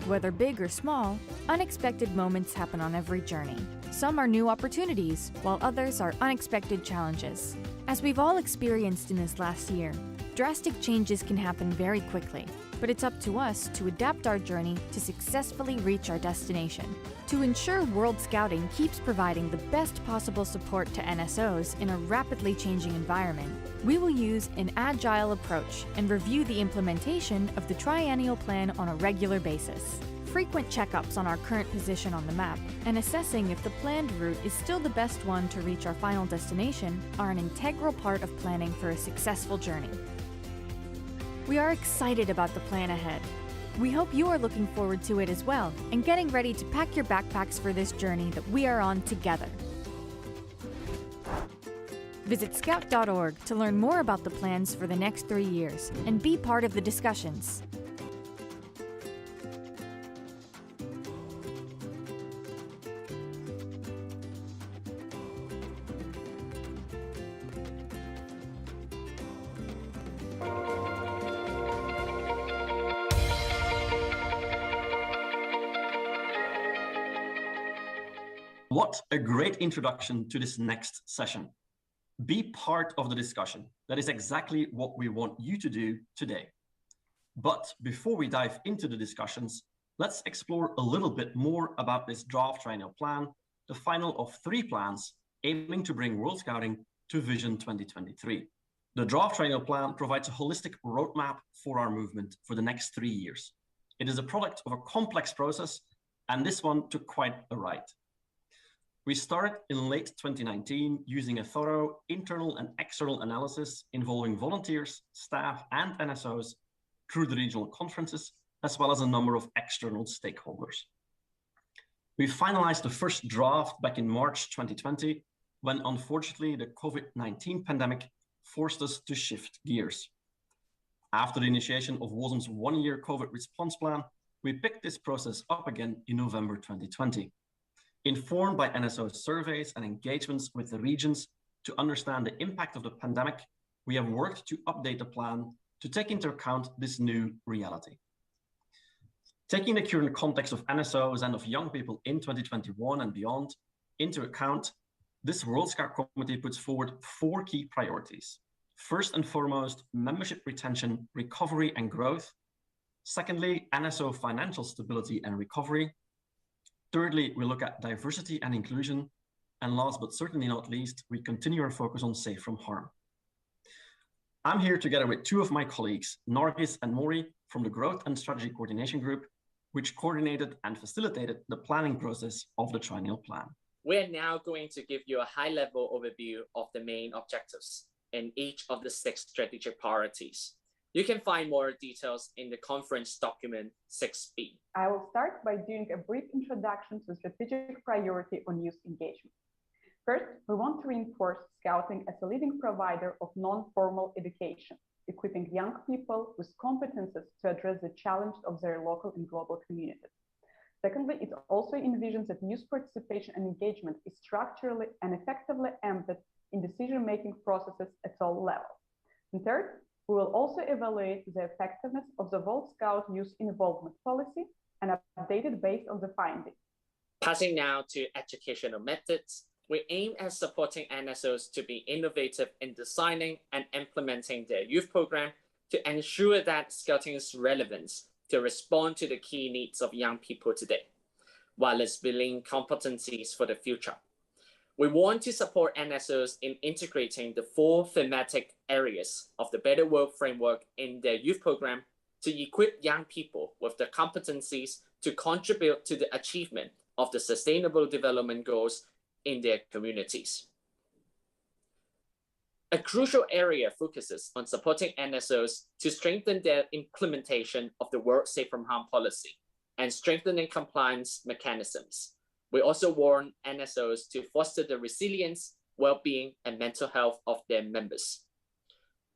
Whether big or small, unexpected moments happen on every journey. Some are new opportunities, while others are unexpected challenges. As we've all experienced in this last year, drastic changes can happen very quickly, but it's up to us to adapt our journey to successfully reach our destination. To ensure World Scouting keeps providing the best possible support to NSOs in a rapidly changing environment, we will use an agile approach and review the implementation of the Triennial Plan on a regular basis. Frequent checkups on our current position on the map and assessing if the planned route is still the best one to reach our final destination are an integral part of planning for a successful journey. We are excited about the plan ahead. We hope you are looking forward to it as well and getting ready to pack your backpacks for this journey that we are on together. Visit scout.org to learn more about the plans for the next 3 years and be part of the discussions. What a great introduction to this next session. Be part of the discussion. That is exactly what we want you to do today. But before we dive into the discussions, let's explore a little bit more about this draft triennial plan, the final of 3 plans aiming to bring World Scouting to Vision 2023. The draft triennial plan provides a holistic roadmap for our movement for the next 3 years. It is a product of a complex process, and this one took quite a ride. We started in late 2019 using a thorough internal and external analysis involving volunteers, staff, and NSOs through the regional conferences, as well as a number of external stakeholders. We finalized the first draft back in March 2020, when unfortunately the COVID-19 pandemic forced us to shift gears. After the initiation of WOSM's 1-year COVID response plan, we picked this process up again in November 2020. Informed by NSO surveys and engagements with the regions to understand the impact of the pandemic, we have worked to update the plan to take into account this new reality. Taking the current context of NSOs and of young people in 2021 and beyond into account, this World Scout Committee puts forward 4 key priorities. First and foremost, membership retention, recovery and growth. Secondly, NSO financial stability and recovery. Thirdly, we look at diversity and inclusion. And last but certainly not least, we continue our focus on safe from harm. I'm here together with 2 of my colleagues, Nargis and Mori, from the Growth and Strategy Coordination Group, which coordinated and facilitated the planning process of the Triennial Plan. We're now going to give you a high-level overview of the main objectives in each of the 6 strategic priorities. You can find more details in the conference document 6B. I will start by doing a brief introduction to the strategic priority on youth engagement. First, we want to reinforce Scouting as a leading provider of non-formal education, equipping young people with competences to address the challenges of their local and global communities. Secondly, it also envisions that youth participation and engagement is structurally and effectively embedded in decision-making processes at all levels. And third, we will also evaluate the effectiveness of the World Scout Youth Involvement Policy and update it based on the findings. Passing now to educational methods, we aim at supporting NSOs to be innovative in designing and implementing their youth program to ensure that Scouting's relevance to respond to the key needs of young people today, while it's building competencies for the future. We want to support NSOs in integrating the 4 thematic areas of the Better World framework in their youth program to equip young people with the competencies to contribute to the achievement of the Sustainable Development Goals in their communities. A crucial area focuses on supporting NSOs to strengthen their implementation of the World Safe from Harm policy and strengthening compliance mechanisms. We also warn NSOs to foster the resilience, well-being, and mental health of their members.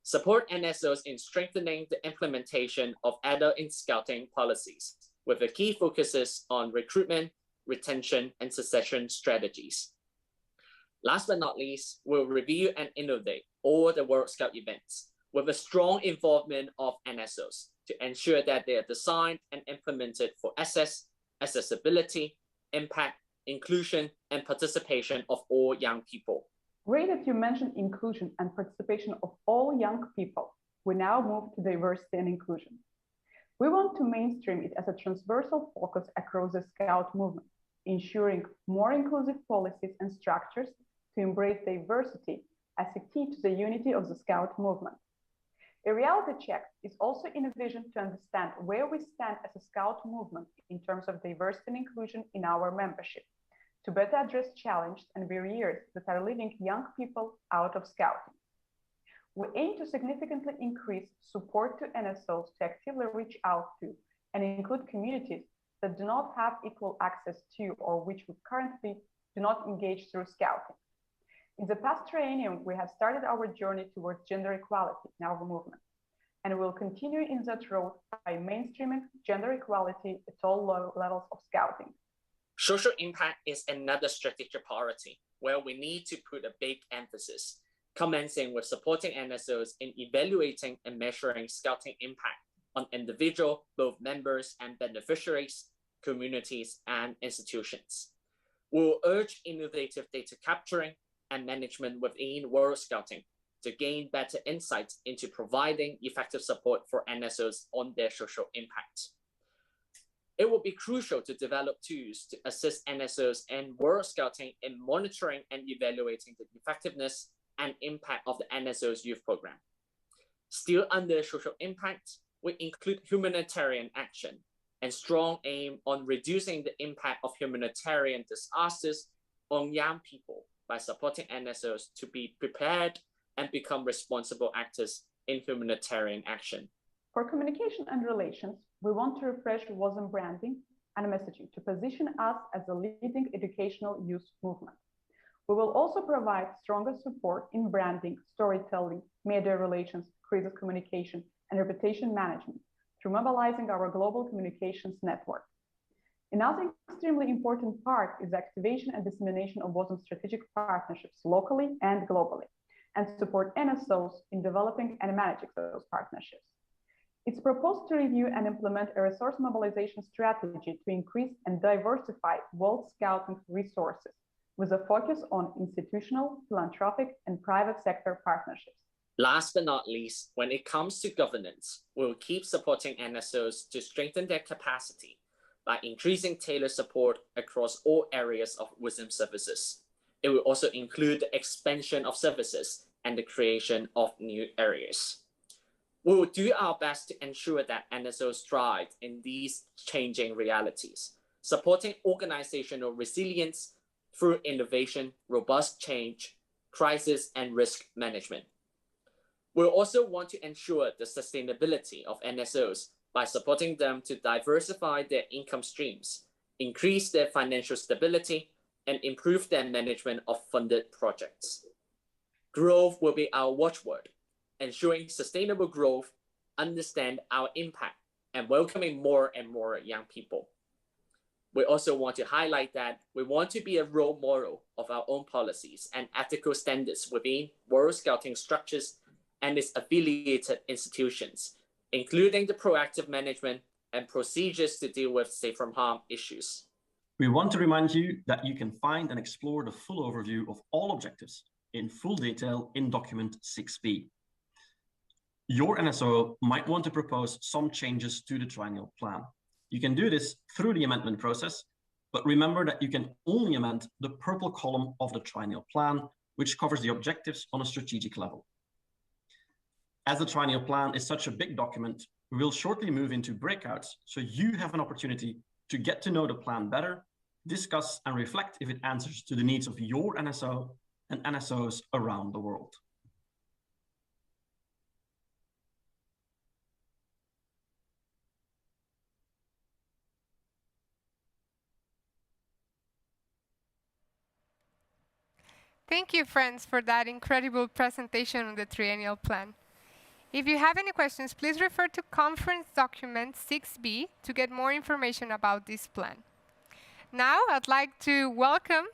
Support NSOs in strengthening the implementation of adult in Scouting policies, with the key focuses on recruitment, retention, and succession strategies. Last but not least, we'll review and innovate all the World Scout events with a strong involvement of NSOs to ensure that they are designed and implemented for accessibility, impact, inclusion, and participation of all young people. Great that you mentioned inclusion and participation of all young people. We now move to diversity and inclusion. We want to mainstream it as a transversal focus across the Scout movement, ensuring more inclusive policies and structures to embrace diversity as a key to the unity of the Scout movement. A reality check is also envisioned to understand where we stand as a Scout movement in terms of diversity and inclusion in our membership, to better address challenges and barriers that are leaving young people out of Scouting. We aim to significantly increase support to NSOs to actively reach out to and include communities that do not have equal access to or which we currently do not engage through Scouting. In the past triennium, we have started our journey towards gender equality in our movement, and we will continue in that road by mainstreaming gender equality at all levels of Scouting. Social impact is another strategic priority where we need to put a big emphasis, commencing with supporting NSOs in evaluating and measuring Scouting impact on individual, both members and beneficiaries, communities, and institutions. We will urge innovative data capturing and management within World Scouting to gain better insights into providing effective support for NSOs on their social impact. It will be crucial to develop tools to assist NSOs and World Scouting in monitoring and evaluating the effectiveness and impact of the NSO's youth program. Still under social impact, we include humanitarian action and strong aim on reducing the impact of humanitarian disasters on young people by supporting NSOs to be prepared and become responsible actors in humanitarian action. For communication and relations, we want to refresh WOSM branding and messaging to position us as a leading educational youth movement. We will also provide stronger support in branding, storytelling, media relations, crisis communication, and reputation management through mobilizing our global communications network. Another extremely important part is the activation and dissemination of WOSM strategic partnerships locally and globally, and support NSOs in developing and managing those partnerships. It's proposed to review and implement a resource mobilization strategy to increase and diversify World Scouting resources with a focus on institutional, philanthropic, and private sector partnerships. Last but not least, when it comes to governance, we'll keep supporting NSOs to strengthen their capacity by increasing tailored support across all areas of WOSM services. It will also include the expansion of services and the creation of new areas. We will do our best to ensure that NSOs thrive in these changing realities, supporting organizational resilience through innovation, robust change, crisis, and risk management. We'll also want to ensure the sustainability of NSOs by supporting them to diversify their income streams, increase their financial stability, and improve their management of funded projects. Growth will be our watchword, ensuring sustainable growth, understand our impact, and welcoming more and more young people. We also want to highlight that we want to be a role model of our own policies and ethical standards within World Scouting structures and its affiliated institutions, including the proactive management and procedures to deal with safe from harm issues. We want to remind you that you can find and explore the full overview of all objectives in full detail in document 6B. Your NSO might want to propose some changes to the triennial plan. You can do this through the amendment process, but remember that you can only amend the purple column of the triennial plan, which covers the objectives on a strategic level. As the triennial plan is such a big document, we will shortly move into breakouts, so you have an opportunity to get to know the plan better, discuss and reflect if it answers to the needs of your NSO and NSOs around the world. Thank you, friends, for that incredible presentation on the Triennial Plan. If you have any questions, please refer to Conference Document 6B to get more information about this plan. Now, I'd like to welcome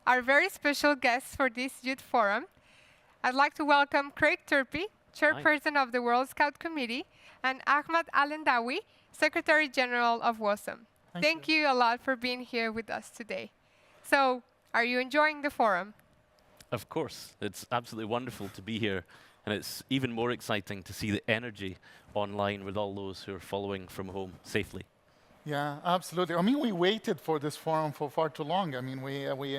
our very special guests for this Youth Forum. I'd like to welcome Craig Turpie, Chairperson of the World Scout Committee, and Ahmad Alhendawi, Secretary General of WOSM. Thank you a lot for being here with us today. So, are you enjoying the forum? Of course, it's absolutely wonderful to be here, and it's even more exciting to see the energy online with all those who are following from home safely. Yeah, absolutely. I mean, we waited for this forum for far too long. I mean, we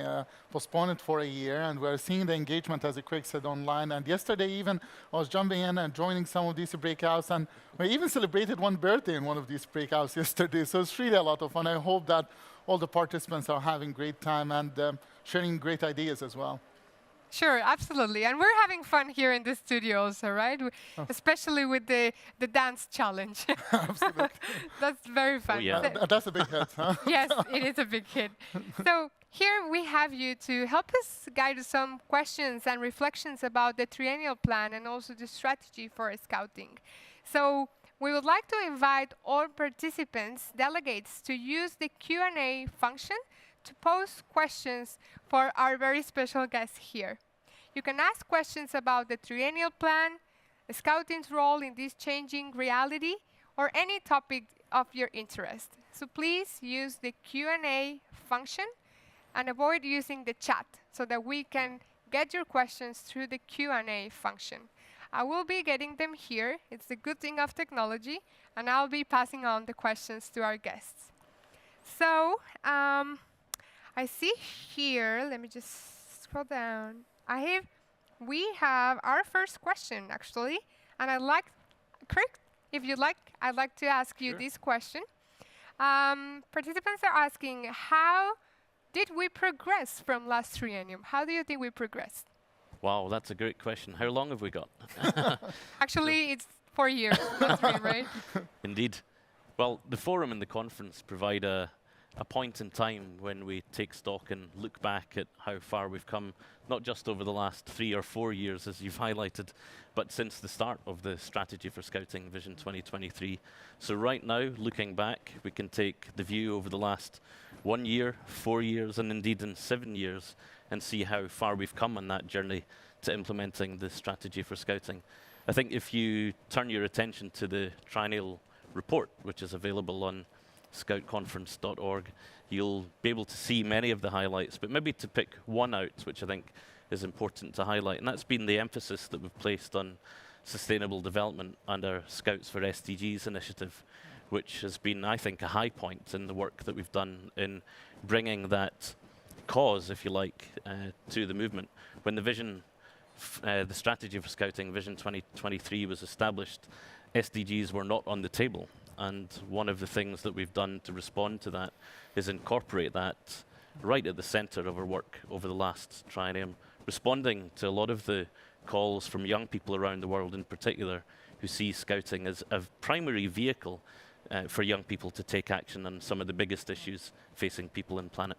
postponed it for a year, and we're seeing the engagement, as Craig said, online. And yesterday even, I was jumping in and joining some of these breakouts, and we even celebrated one birthday in one of these breakouts yesterday. So it's really a lot of fun. I hope that all the participants are having great time and sharing great ideas as well. Sure, absolutely. And we're having fun here in the studio also, right? Especially with the dance challenge. Absolutely. That's very fun. Oh, yeah. That's a big hit, huh? Yes, it is a big hit. So here we have you to help us guide some questions and reflections about the Triennial Plan and also the strategy for Scouting. So we would like to invite all participants, delegates, to use the Q&A function to pose questions for our very special guests here. You can ask questions about the Triennial Plan, Scouting's role in this changing reality, or any topic of your interest. So please use the Q&A function and avoid using the chat so that we can get your questions through the Q&A function. I will be getting them here. It's the good thing of technology, and I'll be passing on the questions to our guests. So, I see here, let me just scroll down. We have our first question, actually. And I'd like, Craig, if you'd like, I'd like to ask you this question. Participants are asking, how did we progress from last triennium? How do you think we progressed? Wow, that's a great question. How long have we got? Actually, it's 4 years, not 3, right? Indeed. Well, the forum and the conference provide a point in time when we take stock and look back at how far we've come, not just over the last 3 or 4 years, as you've highlighted, but since the start of the Strategy for Scouting Vision 2023. So right now, looking back, we can take the view over the last 1 year, 4 years, and indeed in 7 years, and see how far we've come on that journey to implementing the Strategy for Scouting. I think if you turn your attention to the triennial report, which is available on scoutconference.org, you'll be able to see many of the highlights, but maybe to pick one out, which I think is important to highlight, and that's been the emphasis that we've placed on sustainable development and our Scouts for SDGs initiative, which has been, I think, a high point in the work that we've done in bringing that cause, if you like, to the movement. When the vision, the Strategy for Scouting Vision 2023 was established, SDGs were not on the table. And one of the things that we've done to respond to that is incorporate that right at the center of our work over the last triennium, responding to a lot of the calls from young people around the world in particular who see scouting as a primary vehicle for young people to take action on some of the biggest issues facing people and planet.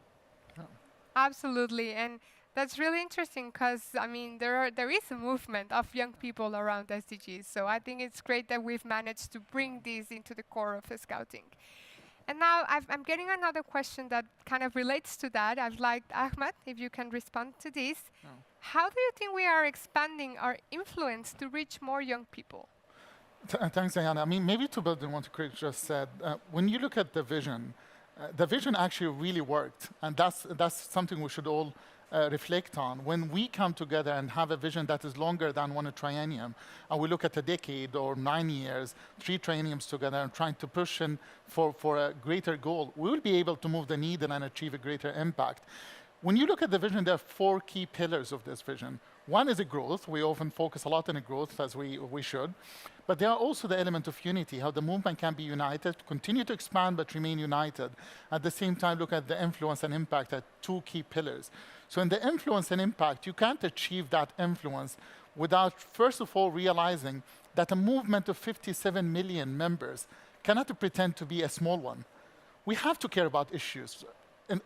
Absolutely, and that's really interesting because I mean there is a movement of young people around SDGs. So I think it's great that we've managed to bring these into the core of scouting. And now I'm getting another question that kind of relates to that. I'd like Ahmad, if you can respond to this. How do you think we are expanding our influence to reach more young people? Thanks, Diana. I mean, maybe to build on what Craig just said, when you look at the vision actually really worked, and that's something we should all reflect on. When we come together and have a vision that is longer than one triennium, and we look at a decade or 9 years, 3 trienniums together, and trying to push in for a greater goal, we will be able to move the needle and achieve a greater impact. When you look at the vision, there are 4 key pillars of this vision. One is a growth. We often focus a lot on a growth, as we should. But there are also the element of unity, how the movement can be united, continue to expand, but remain united. At the same time, look at the influence and impact at 2 key pillars. So in the influence and impact, you can't achieve that influence without, first of all, realizing that a movement of 57 million members cannot pretend to be a small one. We have to care about issues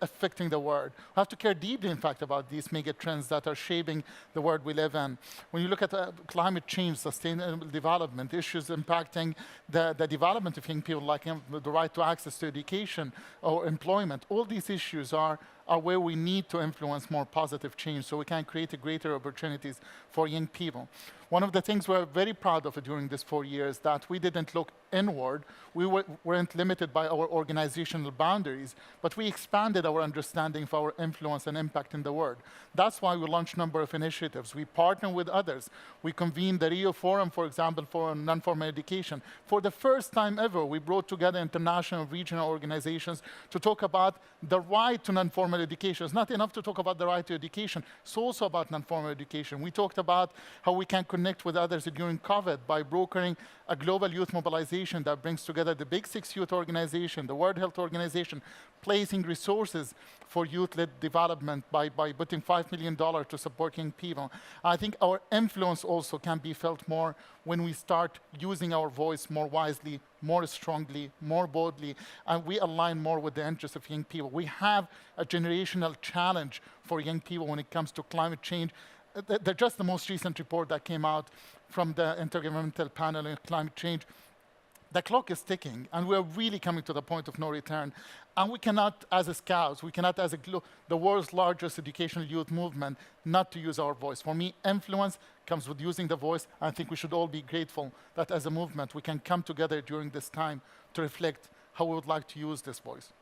affecting the world. We have to care deeply, in fact, about these mega trends that are shaping the world we live in. When you look at climate change, sustainable development, issues impacting the development of young people, like the right to access to education or employment, all these issues are where we need to influence more positive change so we can create greater opportunities for young people. One of the things we're very proud of during these 4 years that we didn't look inward. We weren't limited by our organizational boundaries, but we expanded our understanding of our influence and impact in the world. That's why we launched a number of initiatives. We partner with others. We convened the Rio Forum, for example, for non-formal education. For the first time ever, we brought together international regional organizations to talk about the right to non-formal education. It's not enough to talk about the right to education. It's also about non-formal education. We talked about how we can connect with others during COVID by brokering a global youth mobilization that brings together the Big 6 youth organization, the World Health Organization, placing resources for youth-led development by putting $5 million to support young people. I think our influence also can be felt more when we start using our voice more wisely, more strongly, more boldly, and we align more with the interests of young people. We have a generational challenge for young people when it comes to climate change. Just the most recent report that came out from the Intergovernmental Panel on Climate Change, the clock is ticking, and we're really coming to the point of no return. And we cannot, as a Scouts, we cannot, as the world's largest educational youth movement, not to use our voice. For me, influence comes with using the voice. I think we should all be grateful that as a movement, we can come together during this time to reflect how we would like to use this voice.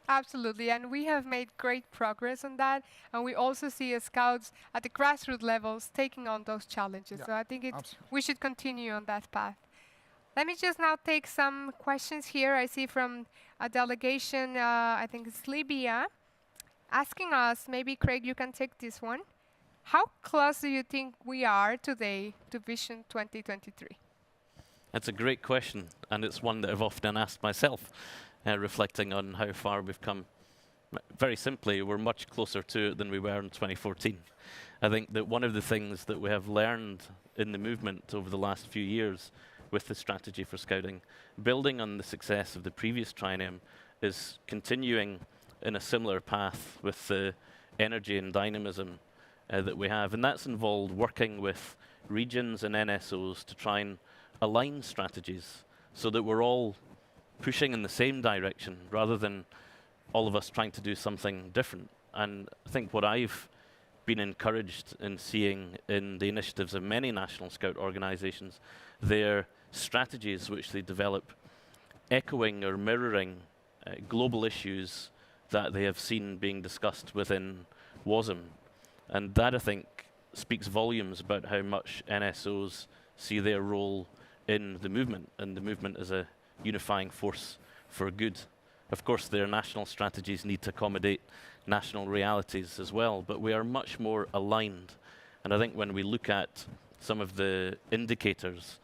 Absolutely, and we have made great progress on that, and we also see as Scouts at the grassroots levels taking on those challenges. So I think we should continue on that path. Let me just now take some questions here. I see from a delegation, I think it's Libya, asking us, maybe Craig, you can take this one. How close do you think we are today to Vision 2023? That's a great question, and it's one that I've often asked myself, reflecting on how far we've come. Very simply, we're much closer to it than we were in 2014. I think that one of the things that we have learned in the movement over the last few years with the strategy for Scouting, building on the success of the previous triennium, is continuing in a similar path with the energy and dynamism that we have. And that's involved working with regions and NSOs to try and align strategies so that we're all pushing in the same direction rather than all of us trying to do something different. And I think what I've been encouraged in seeing in the initiatives of many National Scout organizations, their strategies which they develop echoing or mirroring global issues that they have seen being discussed within WOSM. And that, I think, speaks volumes about how much NSOs see their role in the movement, and the movement as a unifying force for good. Of course, their national strategies need to accommodate national realities as well, but we are much more aligned. And I think when we look at some of the indicators,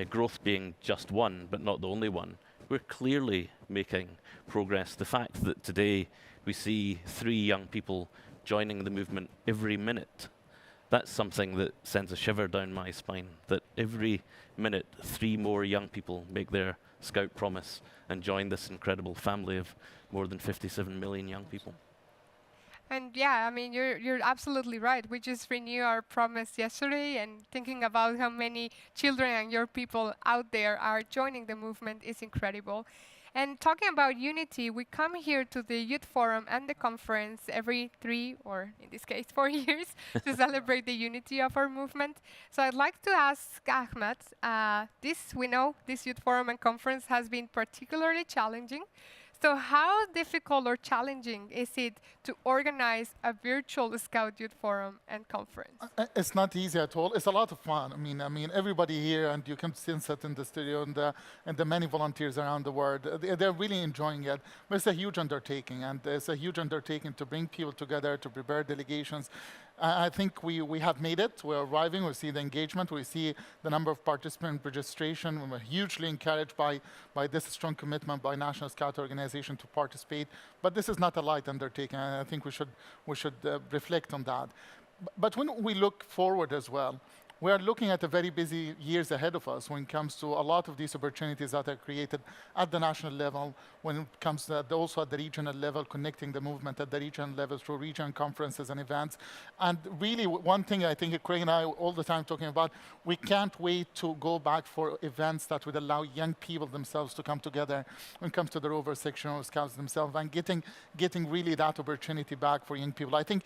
growth being just one, but not the only one, we're clearly making progress. The fact that today we see 3 young people joining the movement every minute that's something that sends a shiver down my spine, that every minute 3 more young people make their Scout promise and join this incredible family of more than 57 million young people. And yeah, I mean, you're absolutely right. We just renewed our promise yesterday, and thinking about how many children and young people out there are joining the movement is incredible. And talking about unity, we come here to the Youth Forum and the conference every 3, or in this case 4 years, to celebrate the unity of our movement. So I'd like to ask Ahmad, we know this Youth Forum and conference has been particularly challenging. So how difficult or challenging is it to organize a virtual Scout Youth Forum and conference? It's not easy at all. It's a lot of fun. I mean, everybody here, and you can sense it in the studio, and the many volunteers around the world. They're really enjoying it. But it's a huge undertaking, and it's a huge undertaking to bring people together, to prepare delegations. I think we have made it. We're arriving. We see the engagement. We see the number of participant registration. We're hugely encouraged by this strong commitment by National Scout Organization to participate. But this is not a light undertaking. I think we should reflect on that. But when we look forward as well, we are looking at a very busy years ahead of us when it comes to a lot of these opportunities that are created at the national level, when it comes to also at the regional level, connecting the movement at the regional level through regional conferences and events. And really, one thing I think Craig and I all the time talking about, we can't wait to go back for events that would allow young people themselves to come together when it comes to the Rover section or Scouts themselves, and getting really that opportunity back for young people. I think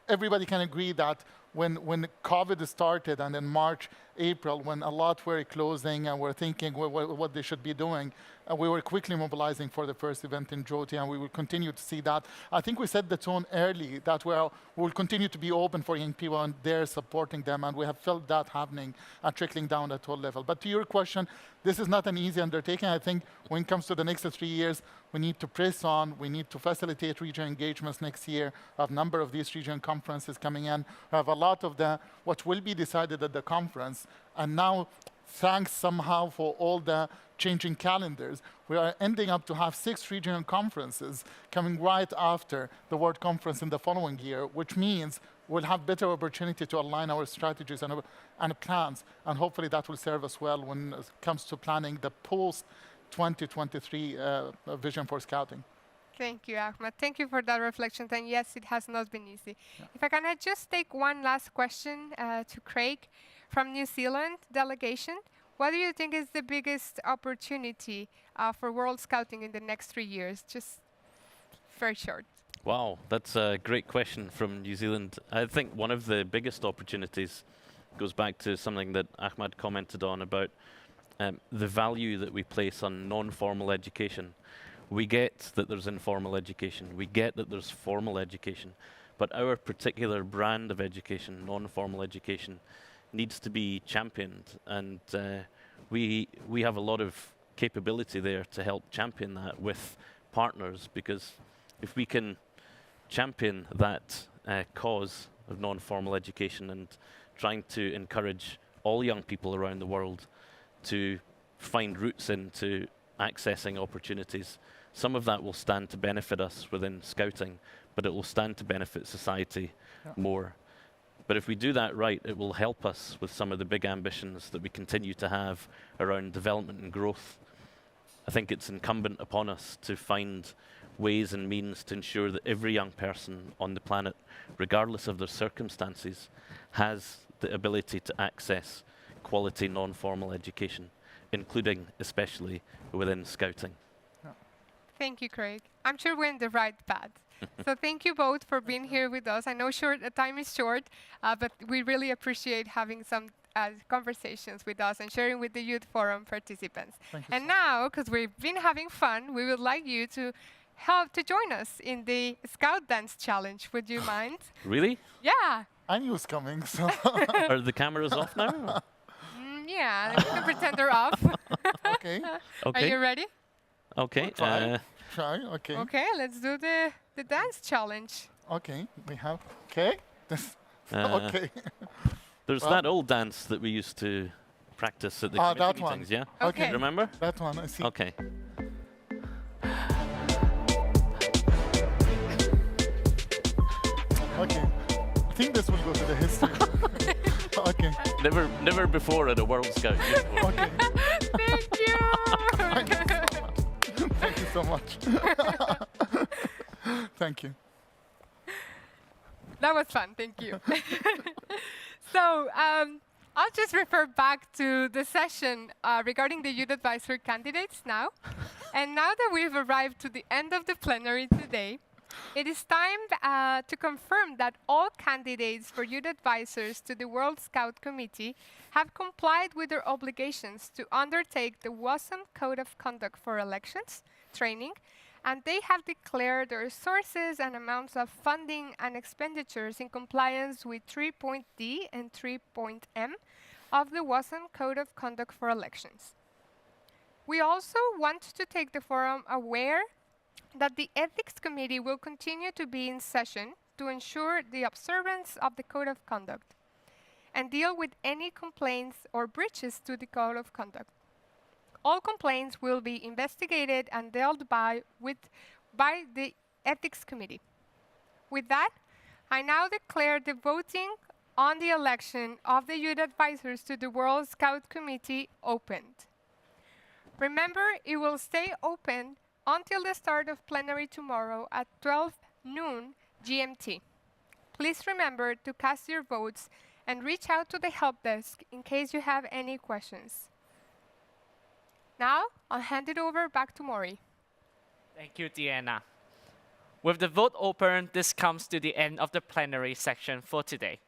everybody can agree that when COVID started, and in March, April, when a lot were closing and were thinking what they should be doing, we were quickly mobilizing for the first event in Jyoti, and we will continue to see that. I think we set the tone early that we will continue to be open for young people and they're supporting them, and we have felt that happening and trickling down at all level. But to your question, this is not an easy undertaking. I think when it comes to the next 3 years, we need to press on. We need to facilitate regional engagements next year. We have a number of these regional conferences coming in. We have a lot of what will be decided at the conference. And now, thanks somehow for all the changing calendars, we are ending up to have 6 regional conferences coming right after the World Conference in the following year, which means we'll have better opportunity to align our strategies and plans. And hopefully that will serve us well when it comes to planning the post-2023 vision for Scouting. Thank you, Ahmad. Thank you for that reflection. And yes, it has not been easy. Yeah. If I can just take one last question to Craig from New Zealand delegation. What do you think is the biggest opportunity for World Scouting in the next 3 years? Just very short. Wow, that's a great question from New Zealand. I think one of the biggest opportunities goes back to something that Ahmad commented on about the value that we place on non-formal education. We get that there's informal education. We get that there's formal education. But our particular brand of education, non-formal education, needs to be championed. And we have a lot of capability there to help champion that with partners, because if we can champion that cause of non-formal education and trying to encourage all young people around the world to find routes into accessing opportunities, some of that will stand to benefit us within Scouting, but it will stand to benefit society more. But if we do that right, it will help us with some of the big ambitions that we continue to have around development and growth. I think it's incumbent upon us to find ways and means to ensure that every young person on the planet, regardless of their circumstances, has the ability to access quality non-formal education, including especially within Scouting. Thank you, Craig. I'm sure we're in the right path. So thank you both for being here with us. I know the time is short, but we really appreciate having some conversations with us and sharing with the Youth Forum participants. And now, because we've been having fun, we would like you to help to join us in the Scout Dance Challenge. Would you mind? Really? Yeah. I knew it was coming, so. Are the cameras off now? Yeah, we can pretend they're off. Okay. Are you ready? Okay. Try. Okay. Okay, let's do the dance challenge. Okay, we have. Okay. Okay. There's that old dance that we used to practice at the committee meetings, yeah? Okay. Remember? That one, I see. Okay. Okay. I think this will go to the history. Okay. Never before at a World Scout Youth Forum. Okay. Thank you. Thank you so much. Thank you. That was fun. Thank you. So I'll just refer back to the session regarding the youth advisor candidates now. And now that we've arrived to the end of the plenary today, it is time to confirm that all candidates for youth advisors to the World Scout Committee have complied with their obligations to undertake the WOSM Code of Conduct for Elections training, and they have declared their sources and amounts of funding and expenditures in compliance with 3.D and 3.M of the WOSM Code of Conduct for Elections. We also want to take the forum aware that the Ethics Committee will continue to be in session to ensure the observance of the Code of Conduct and deal with any complaints or breaches to the Code of Conduct. All complaints will be investigated and dealt by the Ethics Committee. With that, I now declare the voting on the election of the youth advisors to the World Scout Committee opened. Remember, it will stay open until the start of plenary tomorrow at 12 noon GMT. Please remember to cast your votes and reach out to the help desk in case you have any questions. Now, I'll hand it over back to Maury. Thank you, Deanna. With the vote open, this comes to the end of the plenary section for today.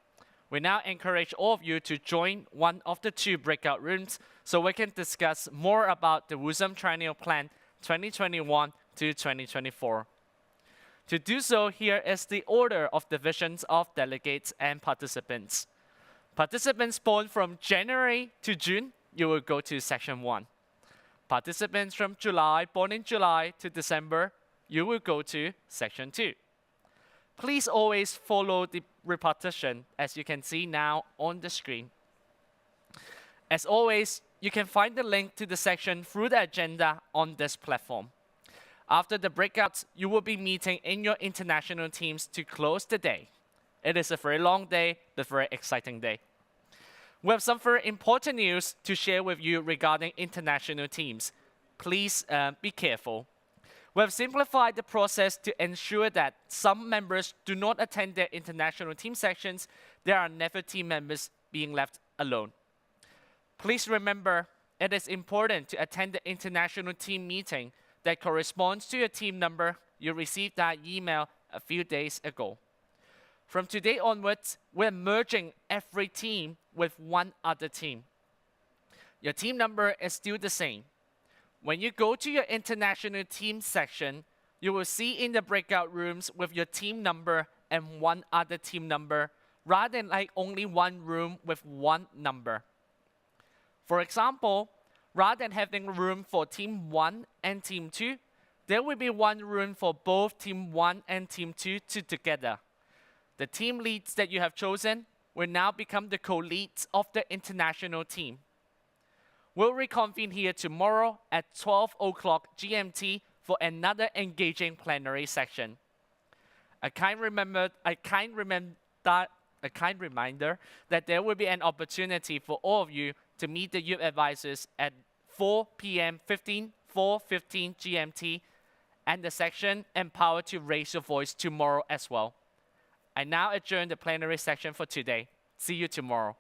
We now encourage all of you to join one of the 2 breakout rooms so we can discuss more about the WOSM Triennial Plan 2021 to 2024. To do so, here is the order of divisions of delegates and participants. Participants born from January to June, you will go to section 1. Participants from July, born in July to December, you will go to section 2. Please always follow the repartition as you can see now on the screen. As always, you can find the link to the section through the agenda on this platform. After the breakouts, you will be meeting in your international teams to close the day. It is a very long day, but very exciting day. We have some very important news to share with you regarding international teams. Please be careful. We have simplified the process to ensure that some members do not attend their international team sections. There are never team members being left alone. Please remember, it is important to attend the international team meeting that corresponds to your team number. You received that email a few days ago. From today onwards, we're merging every team with one other team. Your team number is still the same. When you go to your international team section, you will see in the breakout rooms with your team number and one other team number, rather than like only one room with one number. For example, rather than having room for team 1 and team 2, there will be one room for both team 1 and team 2 together. The team leads that you have chosen will now become the co-leads of the international team. We'll reconvene here tomorrow at 12 o'clock GMT for another engaging plenary session. A kind reminder that there will be an opportunity for all of you to meet the youth advisors at 4:15 GMT, and the section Empower to Raise Your Voice tomorrow as well. I now adjourn the plenary section for today. See you tomorrow.